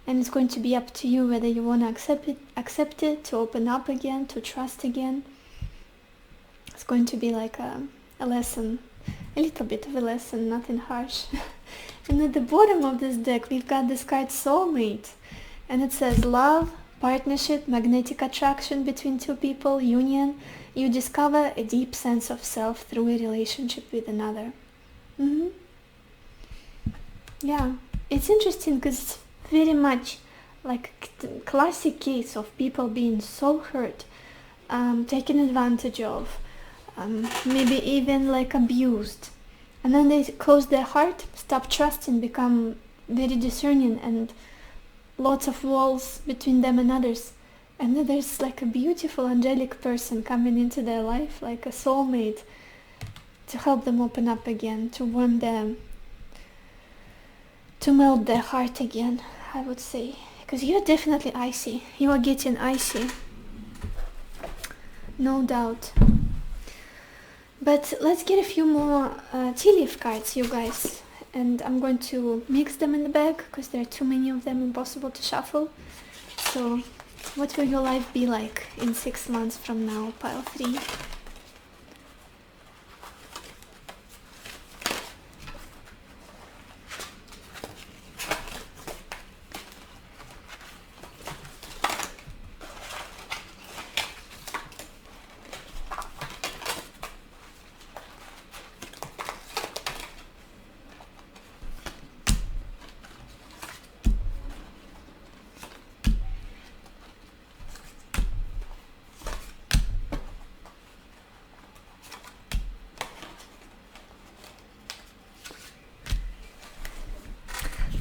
Speaker 1: And it's going to be up to you whether you want to accept it, to open up again, to trust again. It's going to be like a lesson, a little bit of a lesson, nothing harsh. And at the bottom of this deck we've got this card, soulmate. And it says love, partnership, magnetic attraction between two people, union. You discover a deep sense of self through a relationship with another. Yeah, it's interesting because it's very much like a classic case of people being so hurt, taken advantage of, maybe even like abused. And then they close their heart, stop trusting, become very discerning, and lots of walls between them and others. And then there's like a beautiful angelic person coming into their life, like a soulmate, to help them open up again, to warm them, to melt their heart again, I would say. Because you're definitely icy. You are getting icy. No doubt. But let's get a few more tea leaf cards, you guys. And I'm going to mix them in the bag because there are too many of them, impossible to shuffle. So what will your life be like in 6 months from now, pile 3?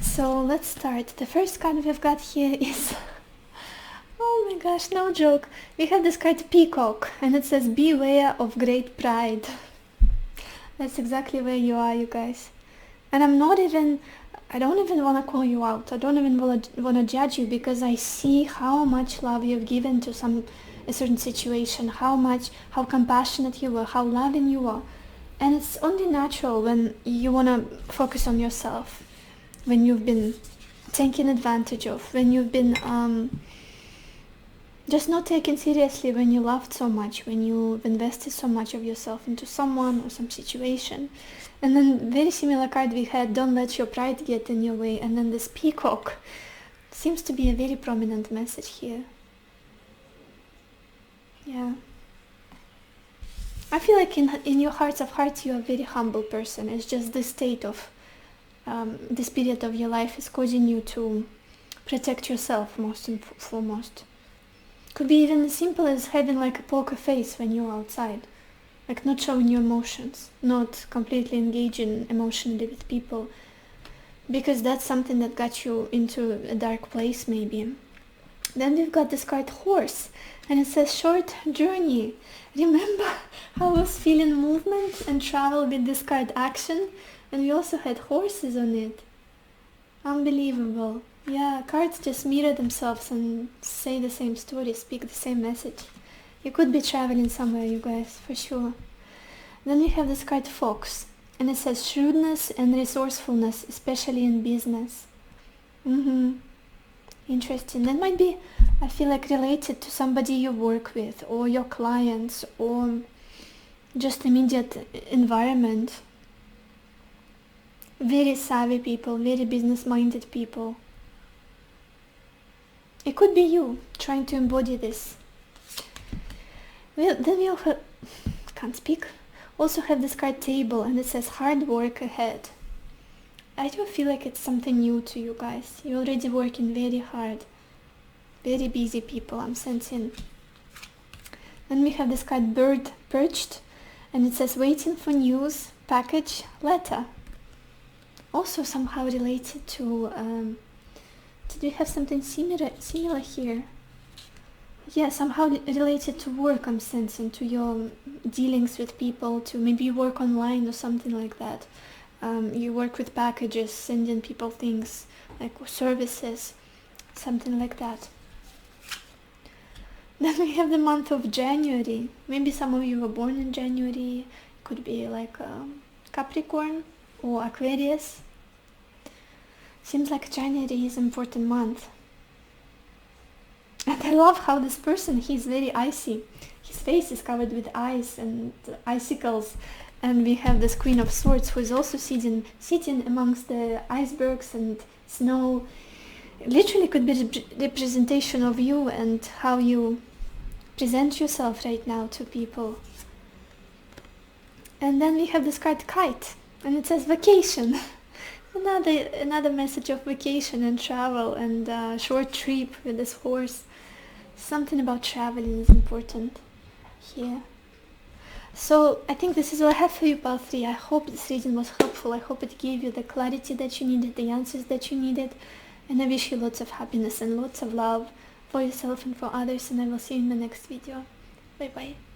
Speaker 1: So let's start. The first card we've got here is, oh my gosh, no joke. We have this card Peacock, and it says beware of great pride. That's exactly where you are, you guys. And I don't even want to call you out. I don't even want to judge you, because I see how much love you've given to a certain situation, how compassionate you were, how loving you are. And it's only natural when you want to focus on yourself, when you've been taken advantage of, when you've been just not taken seriously, when you loved so much, when you've invested so much of yourself into someone or some situation. And then very similar card we had, don't let your pride get in your way. And then this Peacock seems to be a very prominent message here. Yeah. I feel like in your hearts of hearts you're a very humble person. It's just the state of this period of your life is causing you to protect yourself most and foremost. Could be even as simple as having like a poker face when you're outside, like not showing your emotions, not completely engaging emotionally with people, because that's something that got you into a dark place maybe. Then we've got this card Horse, and it says short journey. Remember how I was feeling movement and travel with this card Action? And we also had horses on it. Unbelievable. Yeah, cards just mirror themselves and say the same story, speak the same message. You could be traveling somewhere, you guys, for sure. Then we have this card Fox, and it says shrewdness and resourcefulness, especially in business. Interesting. That might be, I feel like, related to somebody you work with, or your clients, or just immediate environment. Very savvy people, very business-minded people. It could be you trying to embody this. Well, then we also can't speak. Also have this card table, and it says hard work ahead. I do feel like it's something new to you guys. You're already working very hard. Very busy people, I'm sensing. Then we have this card bird perched, and it says waiting for news, package, letter. Also somehow related to, did we have something similar here? Yeah, somehow related to work, I'm sensing, to your dealings with people, to maybe you work online or something like that. You work with packages, sending people things, like services, something like that. Then we have the month of January. Maybe some of you were born in January. Could be like Capricorn or Aquarius. Seems like January is an important month. And I love how this person, he's very icy. His face is covered with ice and icicles. And we have this Queen of Swords who is also sitting amongst the icebergs and snow. It literally could be a representation of you and how you present yourself right now to people. And then we have this card Kite, and it says vacation. Another message of vacation and travel and short trip with this horse. Something about traveling is important here. So I think this is all I have for you, pile 3. I hope this reading was helpful. I hope it gave you the clarity that you needed, the answers that you needed. And I wish you lots of happiness and lots of love for yourself and for others. And I will see you in the next video. Bye bye.